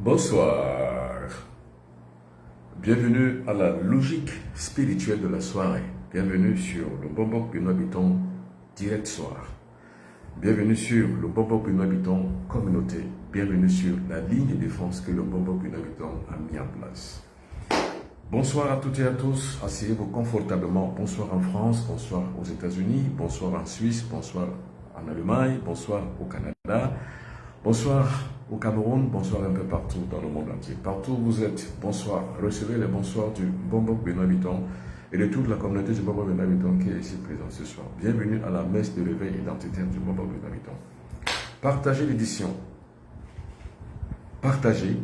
Bonsoir. Bienvenue à la logique spirituelle de la soirée. Bienvenue sur le Bombok Benoît Biton Direct Soir. Bienvenue sur le Bombok Benoît Biton Communauté. Bienvenue sur la ligne de défense que le Bombok Benoît Biton a mis en place. Bonsoir à toutes et à tous. Asseyez-vous confortablement. Bonsoir en France, bonsoir aux États-Unis, bonsoir en Suisse, bonsoir en Allemagne, bonsoir au Canada, bonsoir au Cameroun, bonsoir un peu partout dans le monde entier. Partout où vous êtes, bonsoir. Recevez les bonsoirs du Bombok Benoît Biton et de toute la communauté du Bombok Benoît Biton qui est ici présente ce soir. Bienvenue à la messe de réveil identitaire du Bombok Benoît Biton. Partagez l'édition. Partagez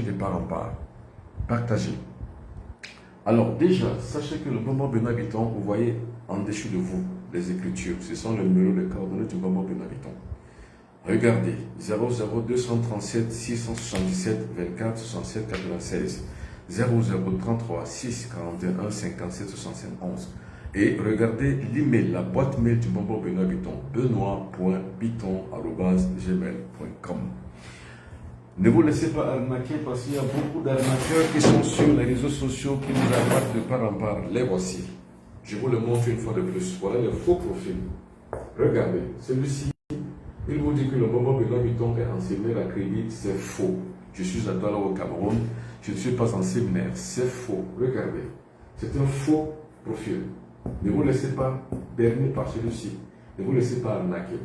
de part en part. Partagez. Alors déjà, sachez que le Bombok Benoît Biton, vous voyez en dessous de vous les écritures. Ce sont les numéros de coordonnées du Bombok Benoît Biton. Regardez, 00237 677 24 67 96, 0033 6 41 57 65 11. Et regardez l'email, la boîte mail du Bombok Benoît Biton, benoît.biton@gmail.com. Ne vous laissez pas arnaquer parce qu'il y a beaucoup d'arnaqueurs qui sont sur les réseaux sociaux qui nous arnaquent de part en part. Les voici. Je vous le montre une fois de plus. Voilà le faux profil. Regardez, celui-ci. Il vous dit que le Bombok Benoît Biton est en séminaire à crédit, c'est faux. Je suis à Douala au Cameroun, je ne suis pas en séminaire, c'est faux. Regardez, c'est un faux profil. Ne vous laissez pas berner par celui-ci, ne vous laissez pas arnaquer.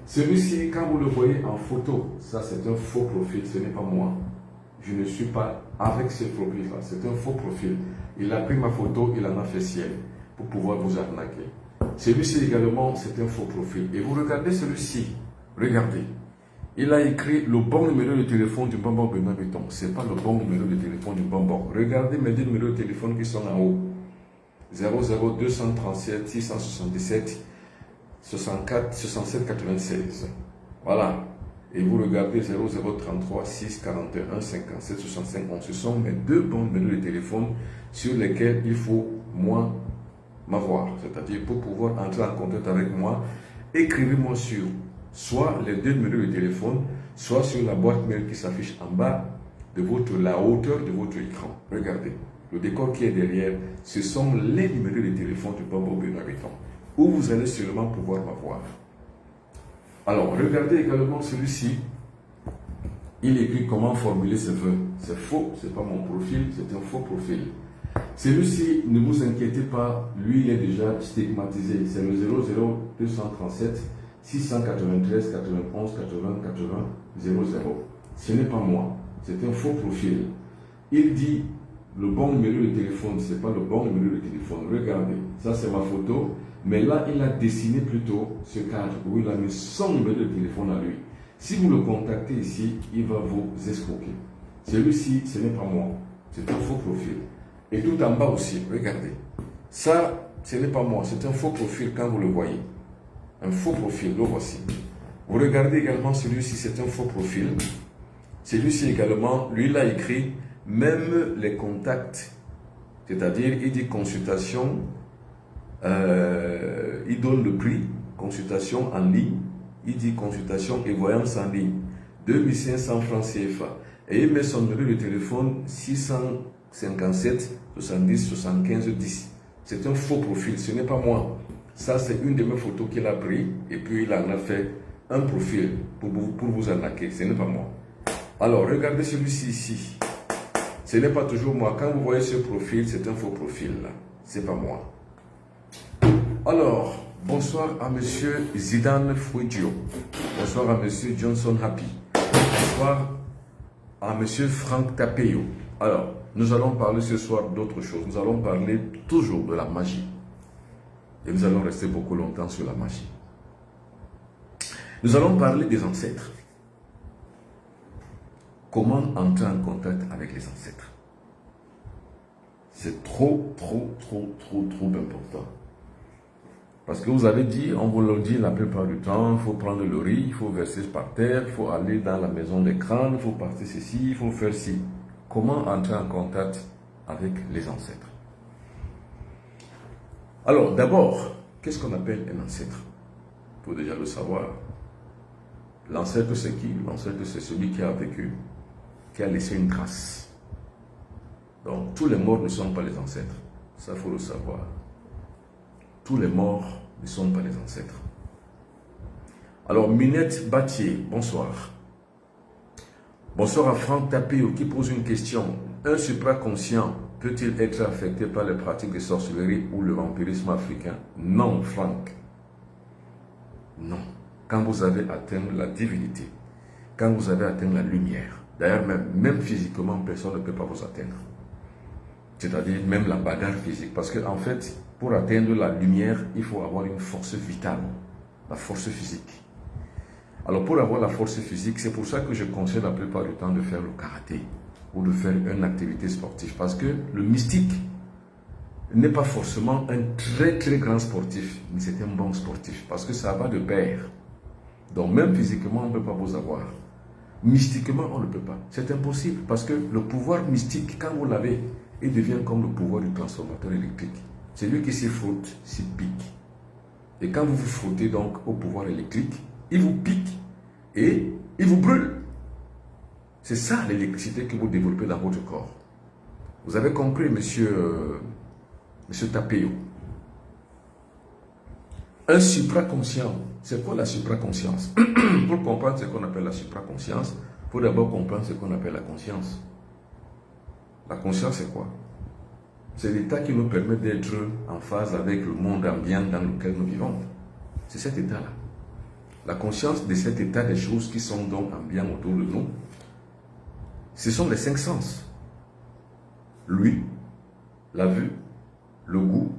Celui-ci, quand vous le voyez en photo, ça c'est un faux profil, ce n'est pas moi. Je ne suis pas avec ce profil-là, c'est un faux profil. Il a pris ma photo, il en a fait ciel pour pouvoir vous arnaquer. Celui-ci également, c'est un faux profil. Et vous regardez celui-ci. Regardez, il a écrit le bon numéro de téléphone du Bombok Benoît Biton. Ce n'est pas le bon numéro de téléphone du Bombok. Regardez mes deux numéros de téléphone qui sont en haut. 00237 677 64 67 96. Voilà. Et vous regardez 0033 6 41 57 65 11. Ce sont mes deux bons numéros de téléphone sur lesquels il faut moi m'avoir. C'est-à-dire pour pouvoir entrer en contact avec moi, écrivez-moi sur soit les deux numéros de téléphone, soit sur la boîte mail qui s'affiche en bas de la hauteur de votre écran. Regardez, le décor qui est derrière, ce sont les numéros de téléphone du Bombok Benoît Biton, où vous allez sûrement pouvoir m'avoir. Alors, regardez également celui-ci. Il écrit comment formuler ses vœux. C'est faux, ce n'est pas mon profil, c'est un faux profil. Celui-ci, ne vous inquiétez pas, lui il est déjà stigmatisé. C'est le 00237 693 91 80 80 00. Ce n'est pas moi, c'est un faux profil. Il dit le bon numéro de téléphone, ce n'est pas le bon numéro de téléphone. Regardez, ça c'est ma photo, mais là il a dessiné plutôt ce cadre où il a mis son numéro de téléphone à lui. Si vous le contactez ici, il va vous escroquer. Celui-ci, ce n'est pas moi, c'est un faux profil. Et tout en bas aussi, regardez. Ça, ce n'est pas moi, c'est un faux profil quand vous le voyez. Un faux profil, le voici. Vous regardez également celui-ci, c'est un faux profil. Celui-ci également, lui, il a écrit même les contacts. C'est-à-dire, il dit consultation, il donne le prix, consultation en ligne. Il dit consultation et voyance en ligne. 2500 francs CFA. Et il met son numéro de téléphone 657 70 75 10. C'est un faux profil, ce n'est pas moi. Ça, c'est une de mes photos qu'il a pris et puis il en a fait un profil pour vous arnaquer. Ce n'est pas moi. Alors, regardez celui-ci ici. Ce n'est pas toujours moi. Quand vous voyez ce profil, c'est un faux profil. Ce n'est pas moi. Alors, bonsoir à monsieur Zidane Fouidjo. Bonsoir à monsieur Johnson Happy. Bonsoir à monsieur Franck Tapeyo. Alors, nous allons parler ce soir d'autre chose. Nous allons parler toujours de la magie. Et nous allons rester beaucoup longtemps sur la magie. Nous allons parler des ancêtres. Comment entrer en contact avec les ancêtres? C'est trop important. Parce que vous avez dit, on vous le dit la plupart du temps, il faut prendre le riz, il faut verser par terre, il faut aller dans la maison des crânes, il faut partir ceci, il faut faire ci. Comment entrer en contact avec les ancêtres? Alors, d'abord, qu'est-ce qu'on appelle un ancêtre? Il faut déjà le savoir. L'ancêtre, c'est qui? L'ancêtre, c'est celui qui a vécu qui a laissé une trace. Donc, tous les morts ne sont pas les ancêtres. Ça, il faut le savoir. Tous les morts ne sont pas les ancêtres. Alors, Minette Battier, bonsoir. Bonsoir à Franck Tapio qui pose une question. Un supraconscient peut-il être affecté par les pratiques de sorcellerie ou le vampirisme africain? Non, Franck. Non. Quand vous avez atteint la divinité, quand vous avez atteint la lumière, d'ailleurs même physiquement, personne ne peut pas vous atteindre. C'est-à-dire même la bagarre physique. Parce qu'en fait, pour atteindre la lumière, il faut avoir une force vitale, la force physique. Alors pour avoir la force physique, c'est pour ça que je conseille la plupart du temps de faire le karaté ou de faire une activité sportive. Parce que le mystique n'est pas forcément un très très grand sportif, mais c'est un bon sportif. Parce que ça va de pair. Donc même physiquement, on ne peut pas vous avoir. Mystiquement, on ne peut pas. C'est impossible parce que le pouvoir mystique, quand vous l'avez, il devient comme le pouvoir du transformateur électrique. C'est lui qui s'y frotte, s'y pique. Et quand vous vous frottez donc au pouvoir électrique, il vous pique et il vous brûle. C'est ça l'électricité que vous développez dans votre corps. Vous avez compris, monsieur Tapeo. Un supraconscient, c'est quoi la supraconscience? Pour comprendre ce qu'on appelle la supraconscience, il faut d'abord comprendre ce qu'on appelle la conscience. La conscience, c'est quoi? C'est l'état qui nous permet d'être en phase avec le monde ambiant dans lequel nous vivons. C'est cet état-là. La conscience de cet état des choses qui sont donc ambiants autour de nous, ce sont les 5 sens. L'ouïe, la vue, le goût,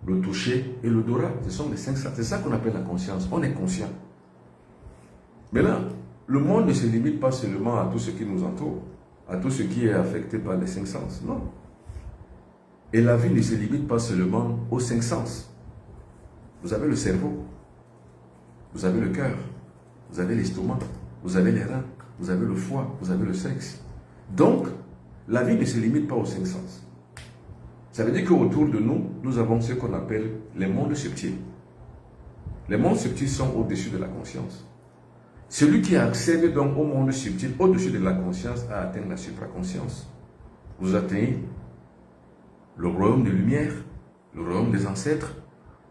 le toucher et l'odorat. Ce sont les 5 sens. C'est ça qu'on appelle la conscience. On est conscient. Mais là, le monde ne se limite pas seulement à tout ce qui nous entoure, à tout ce qui est affecté par les 5 sens. Non. Et la vie ne se limite pas seulement aux 5 sens. Vous avez le cerveau, vous avez le cœur, vous avez l'estomac, vous avez les reins, vous avez le foie, vous avez le sexe. Donc, la vie ne se limite pas aux 5 sens. Ça veut dire qu'autour de nous, nous avons ce qu'on appelle les mondes subtils. Les mondes subtils sont au-dessus de la conscience. Celui qui accède donc au monde subtil, au-dessus de la conscience, a atteint la supraconscience. Vous atteignez le royaume de lumière, le royaume des ancêtres,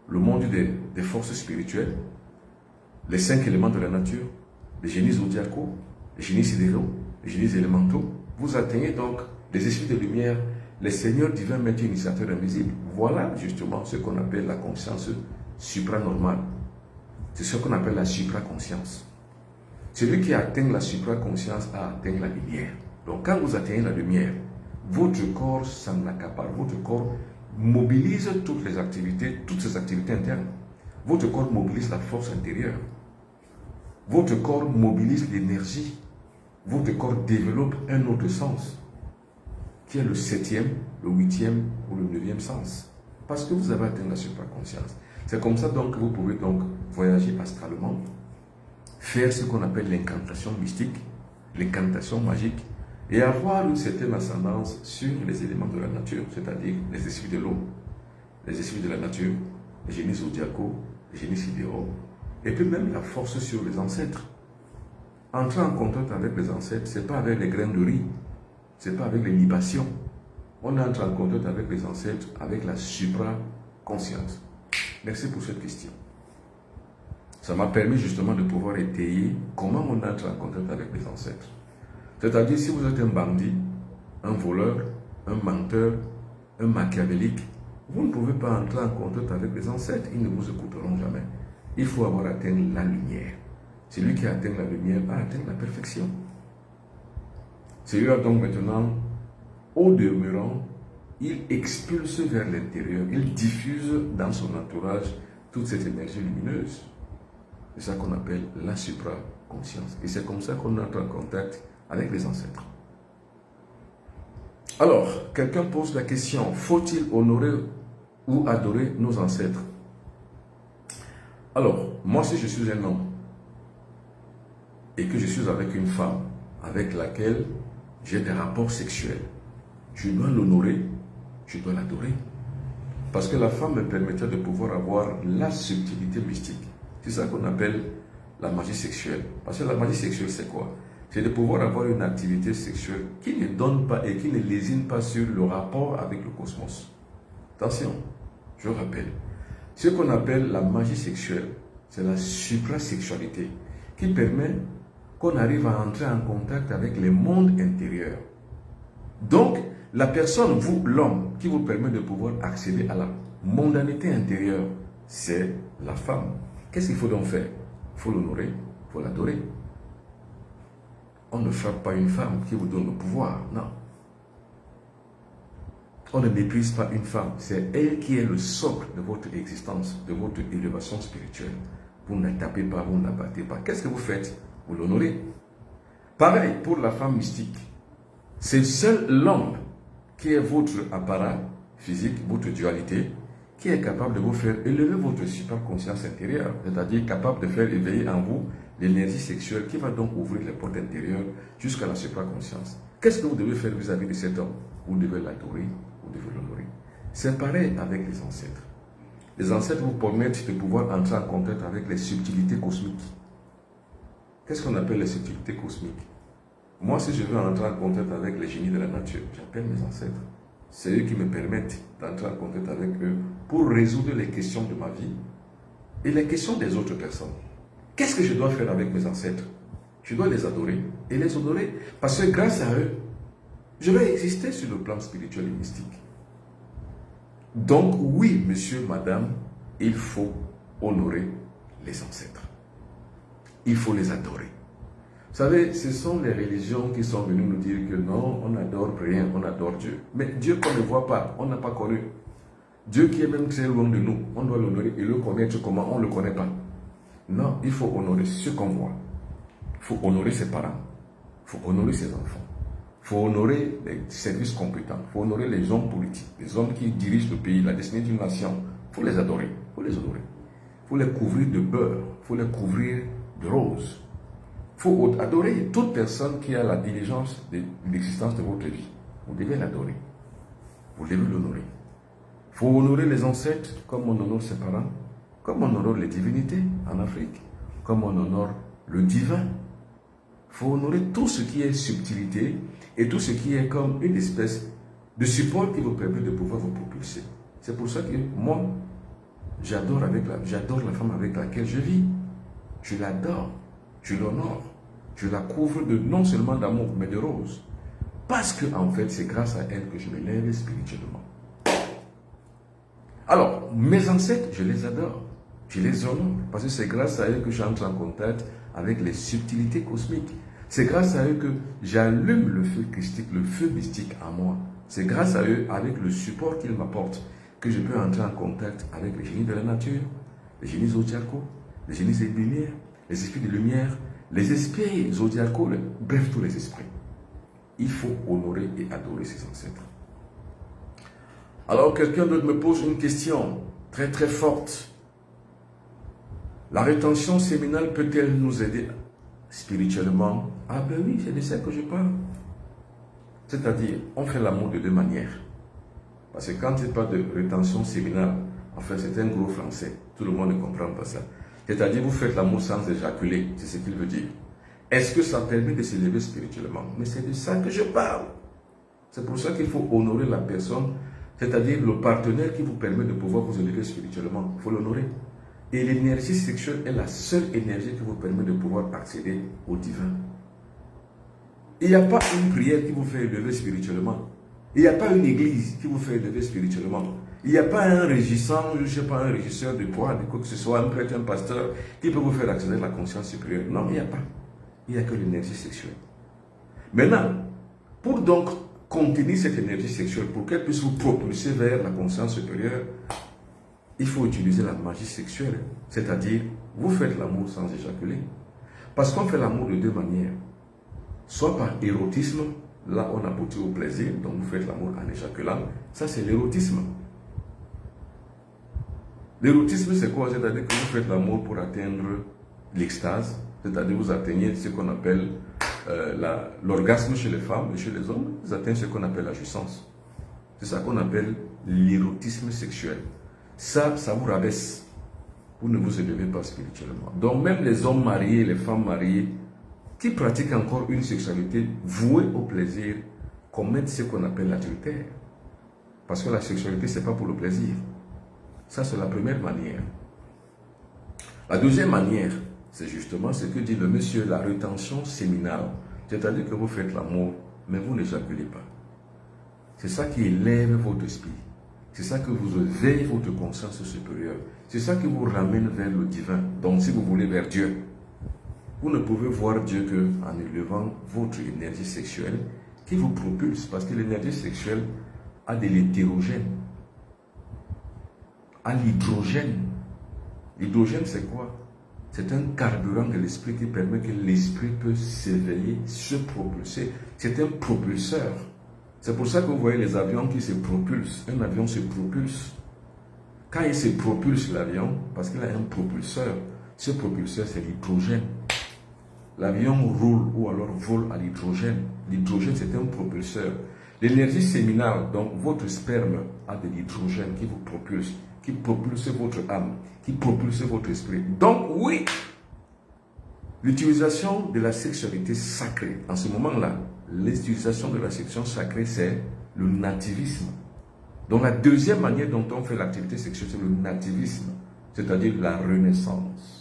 le monde des forces spirituelles, les 5 éléments de la nature, les génies zodiacaux, les génies sidéraux, les génies élémentaux. Vous atteignez donc les esprits de lumière, les seigneurs divins maîtres initiateurs invisibles. Voilà justement ce qu'on appelle la conscience supranormale. C'est ce qu'on appelle la supraconscience. Celui qui atteint la supraconscience a atteint la lumière. Donc quand vous atteignez la lumière, votre corps s'en accapare, votre corps mobilise toutes ces activités internes. Votre corps mobilise la force intérieure. Votre corps mobilise l'énergie. Votre corps développe un autre sens, qui est le 7e, le 8e ou le 9e sens. Parce que vous avez atteint la supraconscience. C'est comme ça donc que vous pouvez donc voyager astralement, faire ce qu'on appelle l'incantation mystique, l'incantation magique, et avoir une certaine ascendance sur les éléments de la nature, c'est-à-dire les esprits de l'eau, les esprits de la nature, les génies zodiacaux, les génies sidéraux, et puis même la force sur les ancêtres. Entrer en contact avec les ancêtres, ce n'est pas avec les graines de riz, ce n'est pas avec les libations. On entre en contact avec les ancêtres, avec la supraconscience. Merci pour cette question. Ça m'a permis justement de pouvoir étayer comment on entre en contact avec les ancêtres. C'est-à-dire, si vous êtes un bandit, un voleur, un menteur, un machiavélique, vous ne pouvez pas entrer en contact avec les ancêtres, ils ne vous écouteront jamais. Il faut avoir atteint la lumière. Celui qui a atteint la lumière a atteint la perfection. Celui-là donc maintenant, au demeurant, il expulse vers l'intérieur, il diffuse dans son entourage toute cette énergie lumineuse. C'est ça qu'on appelle la supraconscience. Et c'est comme ça qu'on entre en contact avec les ancêtres. Alors, quelqu'un pose la question, faut-il honorer ou adorer nos ancêtres? Alors, moi si je suis un homme et que je suis avec une femme avec laquelle j'ai des rapports sexuels, je dois l'honorer, je dois l'adorer. Parce que la femme me permettait de pouvoir avoir la subtilité mystique. C'est ça qu'on appelle la magie sexuelle. Parce que la magie sexuelle, c'est quoi? c'est de pouvoir avoir une activité sexuelle qui ne donne pas et qui ne lésine pas sur le rapport avec le cosmos. Attention, je rappelle, ce qu'on appelle la magie sexuelle, c'est la suprasexualité qui permet qu'on arrive à entrer en contact avec les mondes intérieurs. Donc, la personne, vous, l'homme, qui vous permet de pouvoir accéder à la mondanité intérieure, c'est la femme. Qu'est-ce qu'il faut donc faire? Il faut l'honorer, il faut l'adorer. On ne frappe pas une femme qui vous donne le pouvoir, non. On ne méprise pas une femme, c'est elle qui est le socle de votre existence, de votre élévation spirituelle. Vous ne la tapez pas, vous ne la battez pas. Qu'est-ce que vous faites? Vous l'honorez. Pareil pour la femme mystique. C'est seul l'homme qui est votre appareil physique, votre dualité, qui est capable de vous faire élever votre superconscience intérieure, c'est-à-dire capable de faire éveiller en vous l'énergie sexuelle qui va donc ouvrir les portes intérieures jusqu'à la superconscience. Qu'est-ce que vous devez faire vis-à-vis de cet homme? Vous devez l'adorer, vous devez l'honorer. C'est pareil avec les ancêtres. Les ancêtres vous permettent de pouvoir entrer en contact avec les subtilités cosmiques. Qu'est-ce qu'on appelle les subtilités cosmiques? Moi, si je veux entrer en contact avec les génies de la nature, j'appelle mes ancêtres. C'est eux qui me permettent d'entrer en contact avec eux pour résoudre les questions de ma vie et les questions des autres personnes. Qu'est-ce que je dois faire avec mes ancêtres? Je dois les adorer et les honorer parce que grâce à eux, je vais exister sur le plan spirituel et mystique. Donc oui, monsieur, madame, il faut honorer les ancêtres. Il faut les adorer. Vous savez, ce sont les religions qui sont venues nous dire que non, on n'adore rien, on adore Dieu. Mais Dieu qu'on ne voit pas, on n'a pas connu. Dieu qui est même très loin de nous, on doit l'honorer et le connaître comment on ne le connaît pas. Non, il faut honorer ce qu'on voit. Il faut honorer ses parents. Il faut honorer ses enfants. Il faut honorer les services compétents. Il faut honorer les hommes politiques, les hommes qui dirigent le pays, la destinée d'une nation. Il faut les adorer. Il faut les honorer. Il faut les couvrir de beurre. Il faut les couvrir de rose. Il faut adorer toute personne qui a la diligence de l'existence de votre vie. Vous devez l'adorer. Vous devez l'honorer. Il faut honorer les ancêtres comme on honore ses parents, comme on honore les divinités en Afrique, comme on honore le divin. Il faut honorer tout ce qui est subtilité et tout ce qui est comme une espèce de support qui vous permet de pouvoir vous propulser. C'est pour ça que moi, j'adore la femme avec laquelle je vis. Je l'adore, je l'honore, je la couvre de non seulement d'amour, mais de rose. Parce que, en fait, c'est grâce à elle que je me lève spirituellement. Alors, mes ancêtres, je les adore, je les honore, parce que c'est grâce à eux que j'entre en contact avec les subtilités cosmiques. C'est grâce à eux que j'allume le feu christique, le feu mystique en moi. C'est grâce à eux, avec le support qu'ils m'apportent, que je peux entrer en contact avec les génies de la nature, les génies zodiacaux, les génies des lumières, les esprits de lumière, les esprits zodiacaux, bref, tous les esprits. Il faut honorer et adorer ses ancêtres. Alors, quelqu'un d'autre me pose une question très très forte. La rétention séminale peut-elle nous aider spirituellement? Ah ben oui, c'est de ça que je parle. C'est-à-dire, on fait l'amour de deux manières. Parce que quand il parle de rétention séminale, en fait, c'est un gros français. Tout le monde ne comprend pas ça. C'est-à-dire, vous faites l'amour sans éjaculer, c'est ce qu'il veut dire. Est-ce que ça permet de s'élever spirituellement? Mais c'est de ça que je parle. C'est pour ça qu'il faut honorer la personne, c'est-à-dire le partenaire qui vous permet de pouvoir vous élever spirituellement. Il faut l'honorer. Et l'énergie sexuelle est la seule énergie qui vous permet de pouvoir accéder au divin. Il n'y a pas une prière qui vous fait élever spirituellement. Il n'y a pas une église qui vous fait élever spirituellement. Il n'y a pas un régissant, je ne sais pas, un régisseur de quoi, de quoi que ce soit, un prêtre, un pasteur, qui peut vous faire accéder à la conscience supérieure. Non, il n'y a pas. Il n'y a que l'énergie sexuelle. Maintenant, pour donc contenir cette énergie sexuelle, pour qu'elle puisse vous propulser vers la conscience supérieure, il faut utiliser la magie sexuelle. C'est-à-dire, vous faites l'amour sans éjaculer. Parce qu'on fait l'amour de deux manières. Soit par érotisme, là on aboutit au plaisir, donc vous faites l'amour en éjaculant. Ça c'est l'érotisme. L'érotisme c'est quoi? C'est-à-dire que vous faites l'amour pour atteindre l'extase, c'est-à-dire vous atteignez ce qu'on appelle l'orgasme chez les femmes et chez les hommes, vous atteignez ce qu'on appelle la jouissance. C'est ça qu'on appelle l'érotisme sexuel. Ça vous rabaisse. Vous ne vous élevez pas spirituellement. Donc même les hommes mariés, les femmes mariées, qui pratiquent encore une sexualité vouée au plaisir commettent ce qu'on appelle l'adultère. Parce que la sexualité, ce n'est pas pour le plaisir. Ça, c'est la première manière. La deuxième manière, c'est justement ce que dit le monsieur, la rétention séminale. C'est-à-dire que vous faites l'amour, mais vous n'éjaculez pas. C'est ça qui élève votre esprit. C'est ça que vous éveille votre conscience supérieure. C'est ça qui vous ramène vers le divin. Donc, si vous voulez vers Dieu, vous ne pouvez voir Dieu qu'en élevant votre énergie sexuelle qui vous propulse. Parce que l'énergie sexuelle a de l'hétérogène, a l'hydrogène. L'hydrogène, c'est quoi? C'est un carburant de l'esprit qui permet que l'esprit peut s'éveiller, se propulser. C'est un propulseur. C'est pour ça que vous voyez les avions qui se propulsent. Un avion se propulse. Quand il se propulse, l'avion, parce qu'il a un propulseur, ce propulseur, c'est l'hydrogène. L'avion roule ou alors vole à l'hydrogène. L'hydrogène, c'est un propulseur. L'énergie séminale, donc votre sperme, a de l'hydrogène qui vous propulse, qui propulse votre âme, qui propulse votre esprit. Donc, oui, l'utilisation de la sexualité sacrée, en ce moment-là, l'utilisation de la sexualité sacrée, c'est le nativisme. Donc, la deuxième manière dont on fait l'activité sexuelle, c'est le nativisme, c'est-à-dire la renaissance.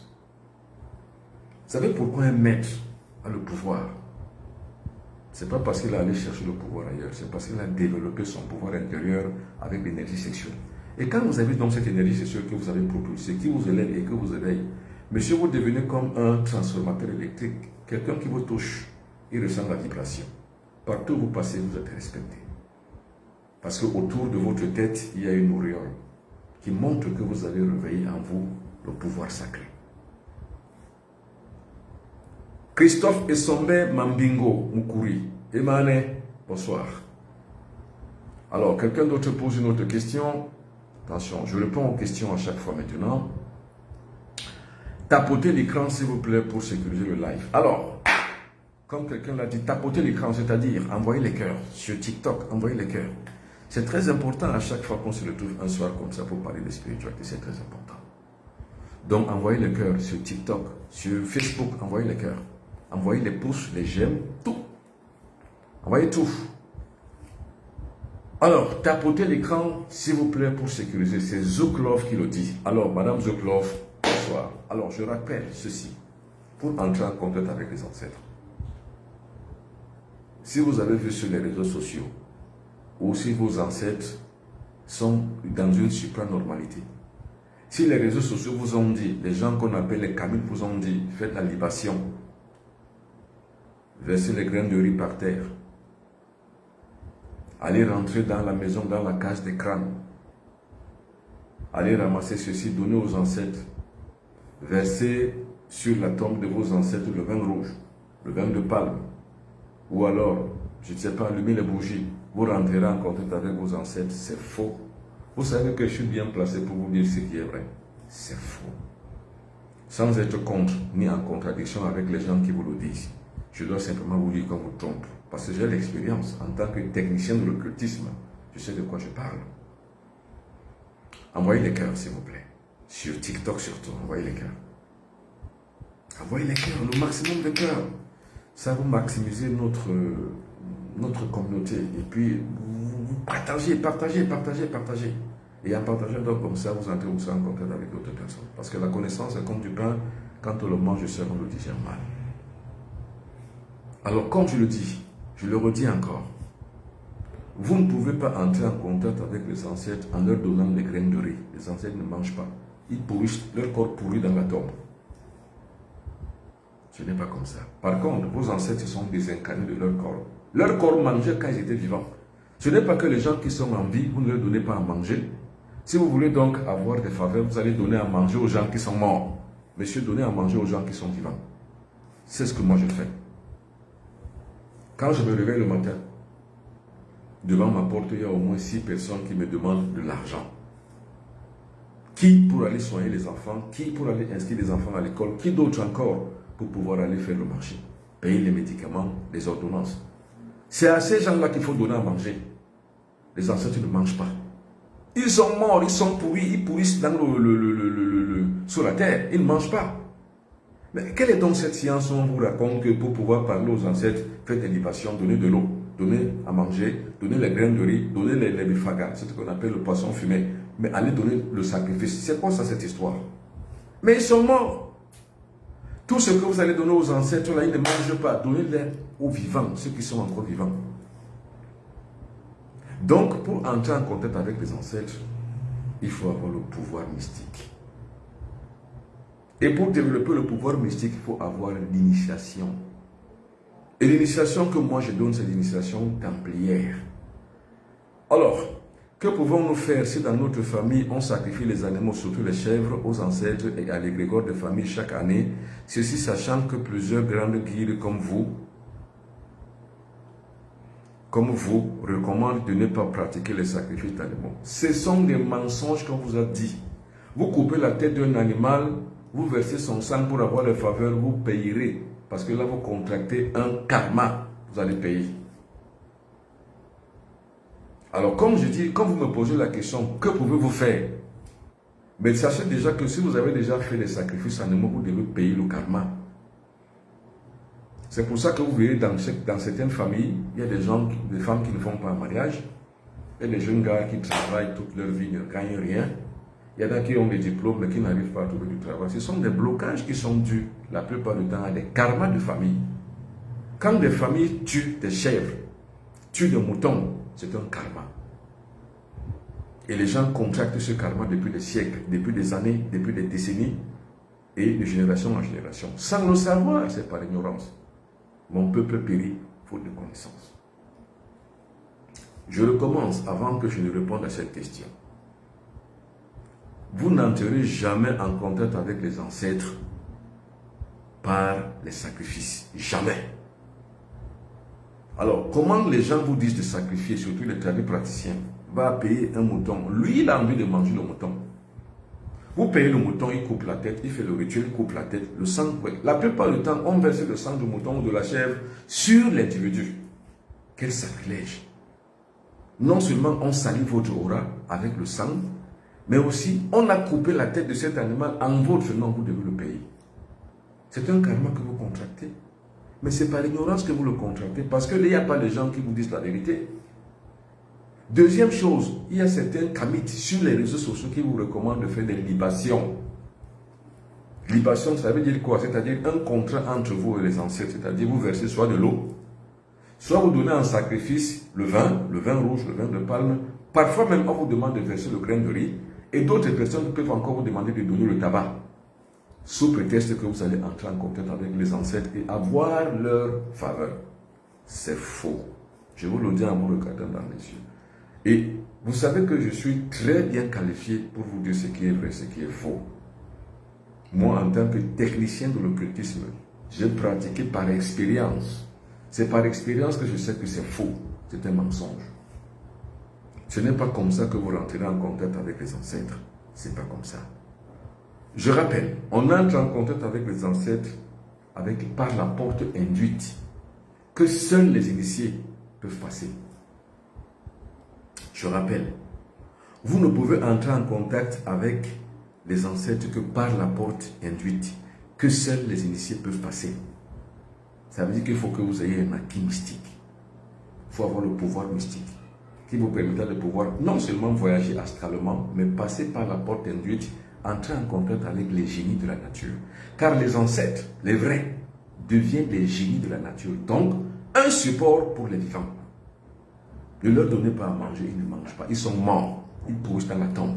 Vous savez pourquoi un maître a le pouvoir? Ce n'est pas parce qu'il a allé chercher le pouvoir ailleurs, c'est parce qu'il a développé son pouvoir intérieur avec l'énergie sexuelle. Et quand vous avez donc cette énergie sexuelle que vous avez propulsée, qui vous élève et que vous éveille, monsieur, vous devenez comme un transformateur électrique. Quelqu'un qui vous touche, il ressent la vibration. Partout où vous passez, vous êtes respecté. Parce qu'autour de votre tête, il y a une auréole qui montre que vous avez réveillé en vous le pouvoir sacré. Christophe Essombe Mambingo Mukuri. Emane, bonsoir. Alors, quelqu'un d'autre pose une autre question. Attention, je réponds aux questions à chaque fois maintenant. Tapotez l'écran, s'il vous plaît, pour sécuriser le live. Alors, comme quelqu'un l'a dit, tapotez l'écran, c'est-à-dire envoyez les cœurs. Sur TikTok, envoyez les cœurs. C'est très important à chaque fois qu'on se retrouve un soir comme ça pour parler de spiritualité, c'est très important. Donc, envoyez les cœurs sur TikTok, sur Facebook, envoyez les cœurs. Envoyez les pouces, les j'aime, tout. Envoyez tout. Alors, tapotez l'écran, s'il vous plaît, pour sécuriser. C'est Zuklov qui le dit. Alors, Madame Zuklov, bonsoir. Alors, je rappelle ceci, pour entrer en contact avec les ancêtres. Si vous avez vu sur les réseaux sociaux, ou si vos ancêtres sont dans une supranormalité, si les réseaux sociaux vous ont dit, les gens qu'on appelle les Kamites vous ont dit, faites la libation, versez les graines de riz par terre, allez rentrer dans la maison, dans la cage des crânes, allez ramasser ceci, donnez aux ancêtres, versez sur la tombe de vos ancêtres le vin rouge, le vin de palme, ou alors, je ne sais pas, allumez les bougies, vous rentrerez en contact avec vos ancêtres, c'est faux. Vous savez que je suis bien placé pour vous dire ce qui est vrai, c'est faux. Sans être contre, ni en contradiction avec les gens qui vous le disent. Je dois simplement vous dire qu'on vous trompe. Parce que j'ai l'expérience en tant que technicien de l'occultisme. Je sais de quoi je parle. Envoyez les cœurs, s'il vous plaît. Sur TikTok surtout, envoyez les cœurs. Envoyez les cœurs, le maximum de cœurs. Ça va maximiser notre communauté. Et puis, vous partagez. Et en partageant donc comme ça, vous entrez aussi en contact avec d'autres personnes. Parce que la connaissance est comme du pain. Quand on le mange, on le digère mal. Alors, comme je le dis, je le redis encore, vous ne pouvez pas entrer en contact avec les ancêtres en leur donnant des graines de riz. Les ancêtres ne mangent pas. Ils pourrissent, leur corps pourrit dans la tombe. Ce n'est pas comme ça. Par contre, vos ancêtres se sont désincarnés de leur corps. Leur corps mangeait quand ils étaient vivants. Ce n'est pas que les gens qui sont en vie, vous ne leur donnez pas à manger. Si vous voulez donc avoir des faveurs, vous allez donner à manger aux gens qui sont morts. Monsieur, donnez à manger aux gens qui sont vivants. C'est ce que moi je fais. Quand je me réveille le matin, devant ma porte, il y a au moins 6 personnes qui me demandent de l'argent. Qui pour aller soigner les enfants, qui pour aller inscrire les enfants à l'école, qui d'autre encore pour pouvoir aller faire le marché, payer les médicaments, les ordonnances. C'est à ces gens-là qu'il faut donner à manger. Les ancêtres ne mangent pas. Ils sont morts, ils sont pourris, ils pourrissent dans sur la terre, ils ne mangent pas. Mais quelle est donc cette science où on vous raconte que pour pouvoir parler aux ancêtres, faites des libations, donnez de l'eau, donnez à manger, donnez les graines de riz, donnez les bifagas, c'est ce qu'on appelle le poisson fumé, mais allez donner le sacrifice. C'est quoi ça cette histoire? Mais ils sont morts. Tout ce que vous allez donner aux ancêtres, là, ils ne mangent pas. Donnez-les aux vivants, ceux qui sont encore vivants. Donc, pour entrer en contact avec les ancêtres, il faut avoir le pouvoir mystique. Et pour développer le pouvoir mystique, il faut avoir l'initiation. Et l'initiation que moi je donne, c'est l'initiation templière. Alors, que pouvons-nous faire si dans notre famille, on sacrifie les animaux, surtout les chèvres, aux ancêtres et à l'égrégore de famille chaque année, ceci sachant que plusieurs grandes guildes comme vous recommandent de ne pas pratiquer les sacrifices d'animaux. Ce sont des mensonges qu'on vous a dit. Vous coupez la tête d'un animal, vous versez son sang pour avoir les faveurs, vous payerez. Parce que là, vous contractez un karma, vous allez payer. Alors, comme je dis, quand vous me posez la question, que pouvez-vous faire? Mais sachez déjà que si vous avez déjà fait des sacrifices animaux, vous devez payer le karma. C'est pour ça que vous verrez dans certaines familles, il y a des femmes qui ne font pas un mariage, il y a des jeunes gars qui travaillent toute leur vie, ne gagnent rien. Il y en a qui ont des diplômes mais qui n'arrivent pas à trouver du travail. Ce sont des blocages qui sont dus la plupart du temps à des karmas de famille. Quand des familles tuent des chèvres, tuent des moutons, c'est un karma. Et les gens contractent ce karma depuis des siècles, depuis des années, depuis des décennies, et de génération en génération. Sans le savoir, c'est par ignorance. Mon peuple périt, faute de connaissance. Je recommence avant que je ne réponde à cette question. Vous n'entrerez jamais en contact avec les ancêtres par les sacrifices. Jamais. Alors, comment les gens vous disent de sacrifier, surtout les tradis praticiens, va payer un mouton. Lui, il a envie de manger le mouton. Vous payez le mouton, il coupe la tête, il fait le rituel, il coupe la tête, le sang. La plupart du temps, on verse le sang du mouton ou de la chèvre sur l'individu. Quel sacrilège! Non seulement on salit votre aura avec le sang, mais aussi on a coupé la tête de cet animal en votre nom, vous devez le payer. C'est un karma que vous contractez. Mais c'est par l'ignorance que vous le contractez, parce qu'il n'y a pas de gens qui vous disent la vérité. Deuxième chose, il y a certains kamites sur les réseaux sociaux qui vous recommandent de faire des libations. Libation, ça veut dire quoi? C'est-à-dire un contrat entre vous et les ancêtres. C'est-à-dire vous versez soit de l'eau, soit vous donnez en sacrifice le vin rouge, le vin de palme. Parfois même, on vous demande de verser le grain de riz. Et d'autres personnes peuvent encore vous demander de donner le tabac. Sous prétexte que vous allez entrer en contact avec les ancêtres et avoir leur faveur. C'est faux. Je vous le dis en vous regardant dans les yeux. Et vous savez que je suis très bien qualifié pour vous dire ce qui est vrai, ce qui est faux. Moi, en tant que technicien de l'occultisme, j'ai pratiqué par expérience. C'est par expérience que je sais que c'est faux. C'est un mensonge. Ce n'est pas comme ça que vous rentrez en contact avec les ancêtres. C'est pas comme ça. Je rappelle, on entre en contact avec les ancêtres par la porte induite que seuls les initiés peuvent passer. Je rappelle, vous ne pouvez entrer en contact avec les ancêtres que par la porte induite que seuls les initiés peuvent passer. Ça veut dire qu'il faut que vous ayez un acquis mystique. Il faut avoir le pouvoir mystique qui vous permettra de pouvoir non seulement voyager astralement, mais passer par la porte induite, entrer en contact avec les génies de la nature. Car les ancêtres, les vrais, deviennent les génies de la nature. Donc, un support pour les vivants. Ne leur donnez pas à manger, ils ne mangent pas. Ils sont morts. Ils pourrissent dans la tombe.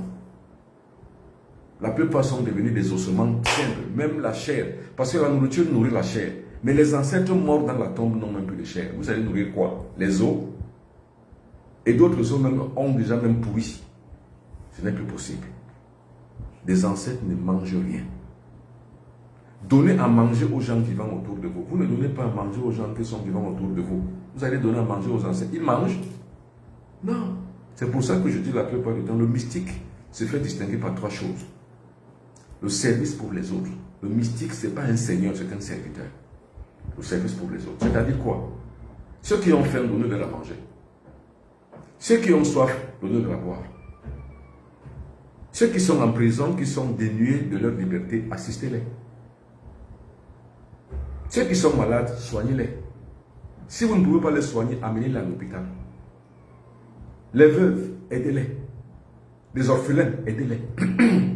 La plupart sont devenus des ossements simples, même la chair. Parce que la nourriture nourrit la chair. Mais les ancêtres morts dans la tombe n'ont même plus de chair. Vous allez nourrir quoi? Les os. Et d'autres os même ont déjà même pourri. Ce n'est plus possible. Les ancêtres ne mangent rien. Donnez à manger aux gens vivants autour de vous. Vous ne donnez pas à manger aux gens qui sont vivants autour de vous. Vous allez donner à manger aux ancêtres. Ils mangent? Non. C'est pour ça que je dis la plupart du temps, le mystique se fait distinguer par trois choses. Le service pour les autres. Le mystique, ce n'est pas un seigneur, c'est un serviteur. Le service pour les autres. C'est-à-dire quoi? Ceux qui ont faim, donnez-leur à manger. Ceux qui ont soif, donnez-leur à boire. Ceux qui sont en prison, qui sont dénués de leur liberté, assistez-les. Ceux qui sont malades, soignez-les. Si vous ne pouvez pas les soigner, amenez-les à l'hôpital. Les veuves, aidez-les. Les orphelins, aidez-les.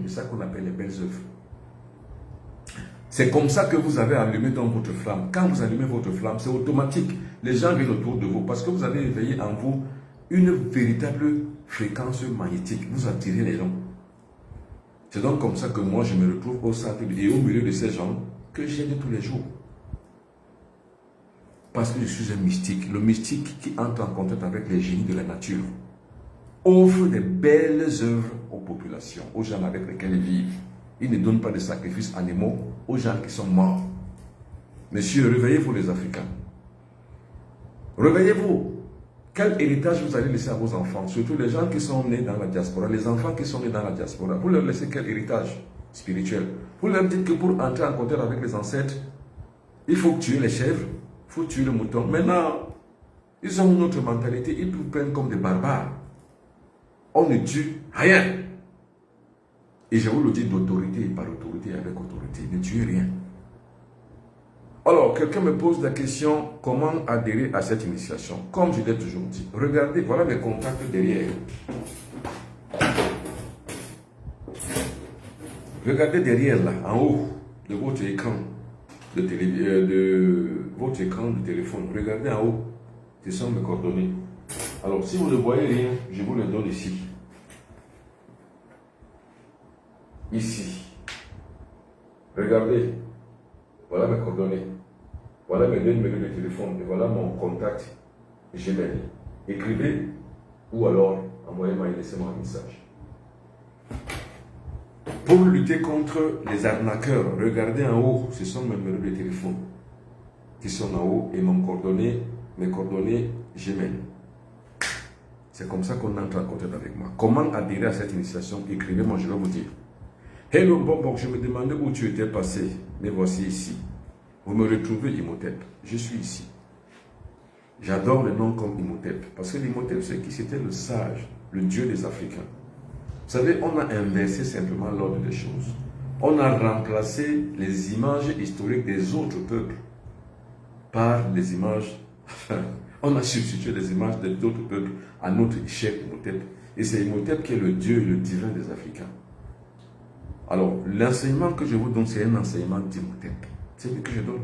C'est ça qu'on appelle les belles œuvres. C'est comme ça que vous avez allumé dans votre flamme. Quand vous allumez votre flamme, c'est automatique. Les gens viennent autour de vous parce que vous avez éveillé en vous une véritable fréquence magnétique. Vous attirez les gens. C'est donc comme ça que moi, je me retrouve au centre et au milieu de ces gens que j'aide tous les jours. Parce que je suis un mystique. Le mystique qui entre en contact avec les génies de la nature offre des belles œuvres aux populations, aux gens avec lesquels ils vivent. Il ne donne pas de sacrifices animaux aux gens qui sont morts. Messieurs, réveillez-vous les Africains. Réveillez-vous. Quel héritage vous allez laisser à vos enfants? Surtout les gens qui sont nés dans la diaspora, les enfants qui sont nés dans la diaspora. Vous leur laissez quel héritage spirituel? Vous leur dites que pour entrer en contact avec les ancêtres, il faut tuer les chèvres, il faut tuer le mouton. Maintenant, ils ont une autre mentalité, ils vous prennent comme des barbares. On ne tue rien. Et je vous le dis d'autorité, par autorité, avec autorité. Ne tuez rien. Alors, quelqu'un me pose la question, comment adhérer à cette initiation? Comme je l'ai toujours dit, regardez, voilà mes contacts derrière. Regardez derrière, là, en haut de votre écran de téléphone. Regardez en haut, ce sont mes coordonnées. Alors, si vous ne voyez rien, je vous le donne ici. Ici. Regardez. Voilà mes coordonnées. Voilà mes deux numéros de téléphone. Et voilà mon contact Gmail. Écrivez ou alors envoyez-moi et laissez-moi un message. Pour lutter contre les arnaqueurs, regardez en haut. Ce sont mes numéros de téléphone qui sont en haut et mes coordonnées Gmail. C'est comme ça qu'on entre en contact avec moi. Comment adhérer à cette initiation? Écrivez-moi, je vais vous dire. Hello Bob, je me demandais où tu étais passé, mais voici ici. Vous me retrouvez Imhotep, je suis ici. J'adore le nom comme Imhotep, parce que l'Imhotep, c'est qui? C'était le sage, le dieu des Africains. Vous savez, on a inversé simplement l'ordre des choses. On a remplacé les images historiques des autres peuples par les images, on a substitué les images des autres peuples à notre chef Imhotep. Et c'est Imhotep qui est le dieu et le divin des Africains. Alors, l'enseignement que je vous donne, c'est un enseignement d'Imhotep. C'est lui que je donne.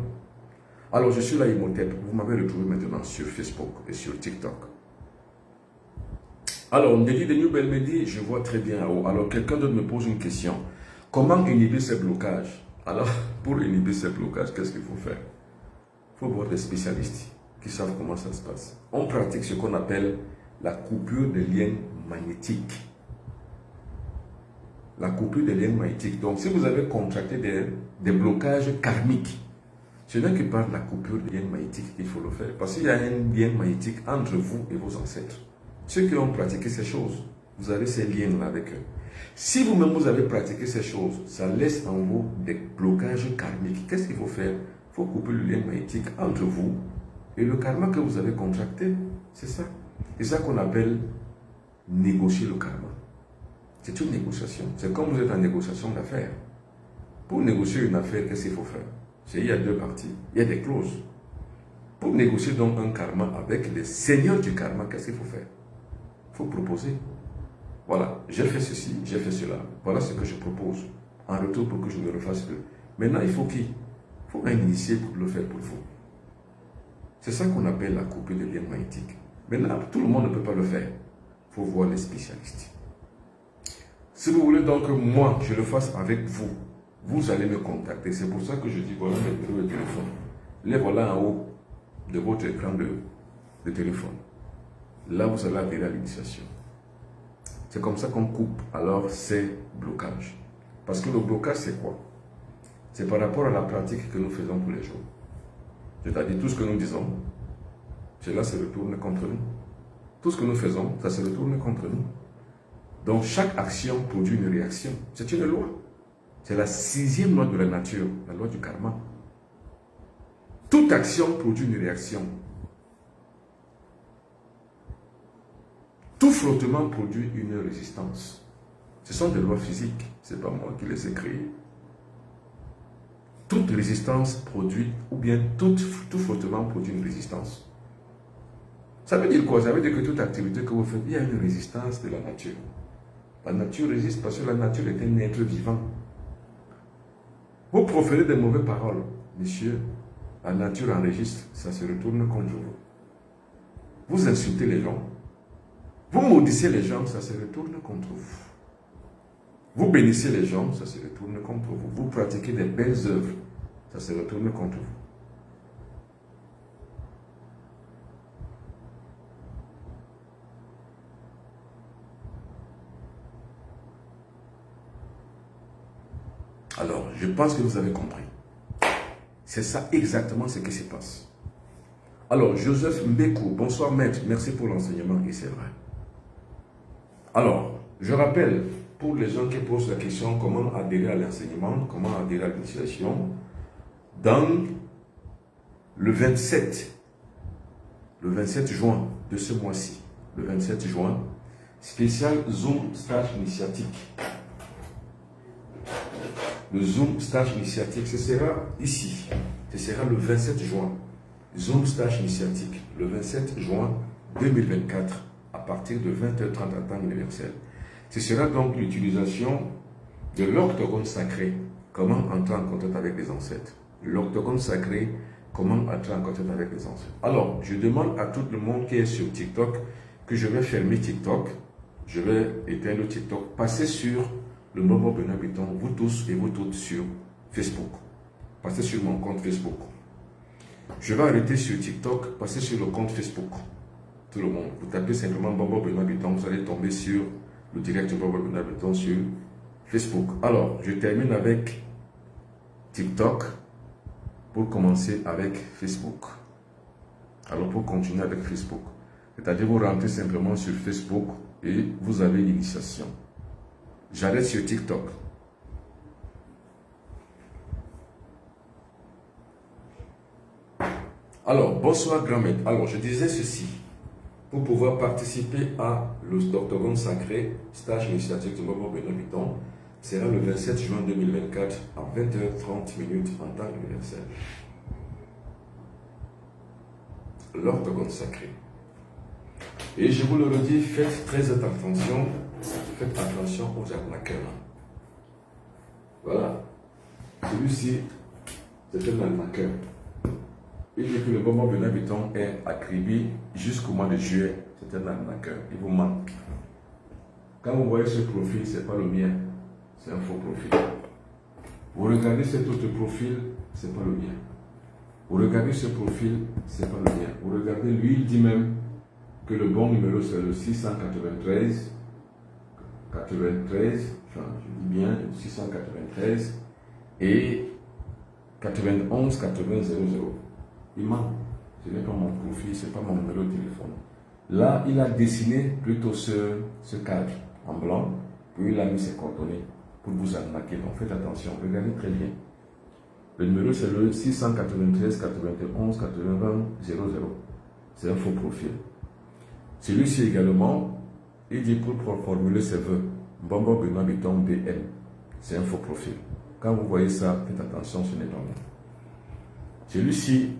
Alors, je suis là, Imhotep. Vous m'avez retrouvé maintenant sur Facebook et sur TikTok. Alors, Ndedi de Newbel me dit, je vois très bien en haut. Alors, quelqu'un d'autre me pose une question. Comment inhiber ces blocages? Alors, pour inhiber ces blocages, qu'est-ce qu'il faut faire? Il faut voir des spécialistes qui savent comment ça se passe. On pratique ce qu'on appelle la coupure des liens magnétiques. La coupure des liens magnétiques. Donc, si vous avez contracté des blocages karmiques, ce n'est que par la coupure des liens magnétiques qu'il faut le faire. Parce qu'il y a un lien magnétique entre vous et vos ancêtres. Ceux qui ont pratiqué ces choses, vous avez ces liens-là avec eux. Si vous-même vous avez pratiqué ces choses, ça laisse en vous des blocages karmiques. Qu'est-ce qu'il faut faire? Il faut couper le lien magnétique entre vous et le karma que vous avez contracté. C'est ça. C'est ça qu'on appelle négocier le karma. C'est une négociation. C'est comme vous êtes en négociation d'affaires. Pour négocier une affaire, qu'est-ce qu'il faut faire? Il y a deux parties. Il y a des clauses. Pour négocier donc un karma avec les seigneurs du karma, qu'est-ce qu'il faut faire? Il faut proposer. Voilà, j'ai fait ceci, j'ai fait cela. Voilà ce que je propose. En retour pour que je ne le refasse plus. Maintenant, il faut qui? Il faut un initié pour le faire pour vous. C'est ça qu'on appelle la coupure des liens magnétiques. Maintenant, tout le monde ne peut pas le faire. Il faut voir les spécialistes. Si vous voulez donc que moi, je le fasse avec vous, vous allez me contacter. C'est pour ça que je dis, voilà mes numéros de téléphone. Les voilà en haut de votre écran de téléphone. Là, vous allez adhérer à l'initiation. C'est comme ça qu'on coupe alors ces blocages. Parce que le blocage, c'est quoi? C'est par rapport à la pratique que nous faisons tous les jours. C'est-à-dire tout ce que nous disons, cela se retourne contre nous. Tout ce que nous faisons, ça se retourne contre nous. Donc chaque action produit une réaction. C'est une loi. C'est la 6e loi de la nature, la loi du karma. Toute action produit une réaction. Tout frottement produit une résistance. Ce sont des lois physiques. Ce n'est pas moi qui les ai créées. toute résistance produit, ou bien tout frottement produit une résistance. Ça veut dire quoi? Ça veut dire que toute activité que vous faites, il y a une résistance de la nature. La nature résiste parce que la nature est un être vivant. Vous proférez des mauvaises paroles, monsieur, la nature enregistre, ça se retourne contre vous. Vous insultez les gens, vous maudissez les gens, ça se retourne contre vous. Vous bénissez les gens, ça se retourne contre vous. Vous pratiquez des belles œuvres, ça se retourne contre vous. Alors, je pense que vous avez compris. C'est ça exactement ce qui se passe. Alors, Joseph Mbekou, bonsoir maître, merci pour l'enseignement et c'est vrai. Alors, je rappelle, pour les gens qui posent la question comment adhérer à l'enseignement, comment adhérer à l'initiation, dans le 27 juin de ce mois-ci, le 27 juin, spécial Zoom stage initiatique. Le Zoom stage initiatique, ce sera ici, ce sera le 27 juin. Zoom stage initiatique, le 27 juin 2024, à partir de 20h30 à temps universel. Ce sera donc l'utilisation de l'octogone sacré, comment entrer en contact avec les ancêtres. L'octogone sacré, comment entrer en contact avec les ancêtres. Alors, je demande à tout le monde qui est sur TikTok que je vais fermer TikTok, je vais éteindre TikTok, passer sur le Mbombo Benoît Bitton, vous tous et vous toutes sur Facebook. Passez sur mon compte Facebook. Je vais arrêter sur TikTok, passer sur le compte Facebook. Tout le monde. Vous tapez simplement Mbombo Benoît Bitton, vous allez tomber sur le direct de Mbombo Benoît Bitton sur Facebook. Alors, je termine avec TikTok pour commencer avec Facebook. Alors, pour continuer avec Facebook. C'est-à-dire, vous rentrez simplement sur Facebook et vous avez l'initiation. J'arrête sur TikTok. Alors, bonsoir grand-maître. Alors, je disais ceci. Pour pouvoir participer à l'octogone sacré, stage initiatique de Mbombo Benoît Bitton, sera le 27 juin 2024 à 20h30 en temps universel. L'octogone sacré. Et je vous le redis, faites très attention. Faites attention aux arnaqueurs. Voilà. Celui-ci, c'est un arnaqueur. Il dit que le Mbombo Benoît Bitton est acquis jusqu'au mois de juillet. C'est un arnaqueur. Il vous manque. Quand vous voyez ce profil, ce n'est pas le mien. C'est un faux profil. Vous regardez cet autre profil, ce n'est pas le mien. Vous regardez ce profil, ce n'est pas le mien. Vous regardez, lui, il dit même que le bon numéro, c'est le 693. 93, enfin, je dis bien 693 et 91 80 00. Il manque. Ce n'est pas mon profil, ce n'est pas mon numéro de téléphone. Là, il a dessiné plutôt ce cadre en blanc, puis il a mis ses coordonnées pour vous arnaquer. Donc faites attention, regardez très bien. Le numéro c'est le 693 91 80 00. C'est un faux profil. Celui-ci également, il dit pour formuler ses vœux, Mbombo Benoît Bitton BN. C'est un faux profil. Quand vous voyez ça, faites attention, ce n'est pas moi. Celui-ci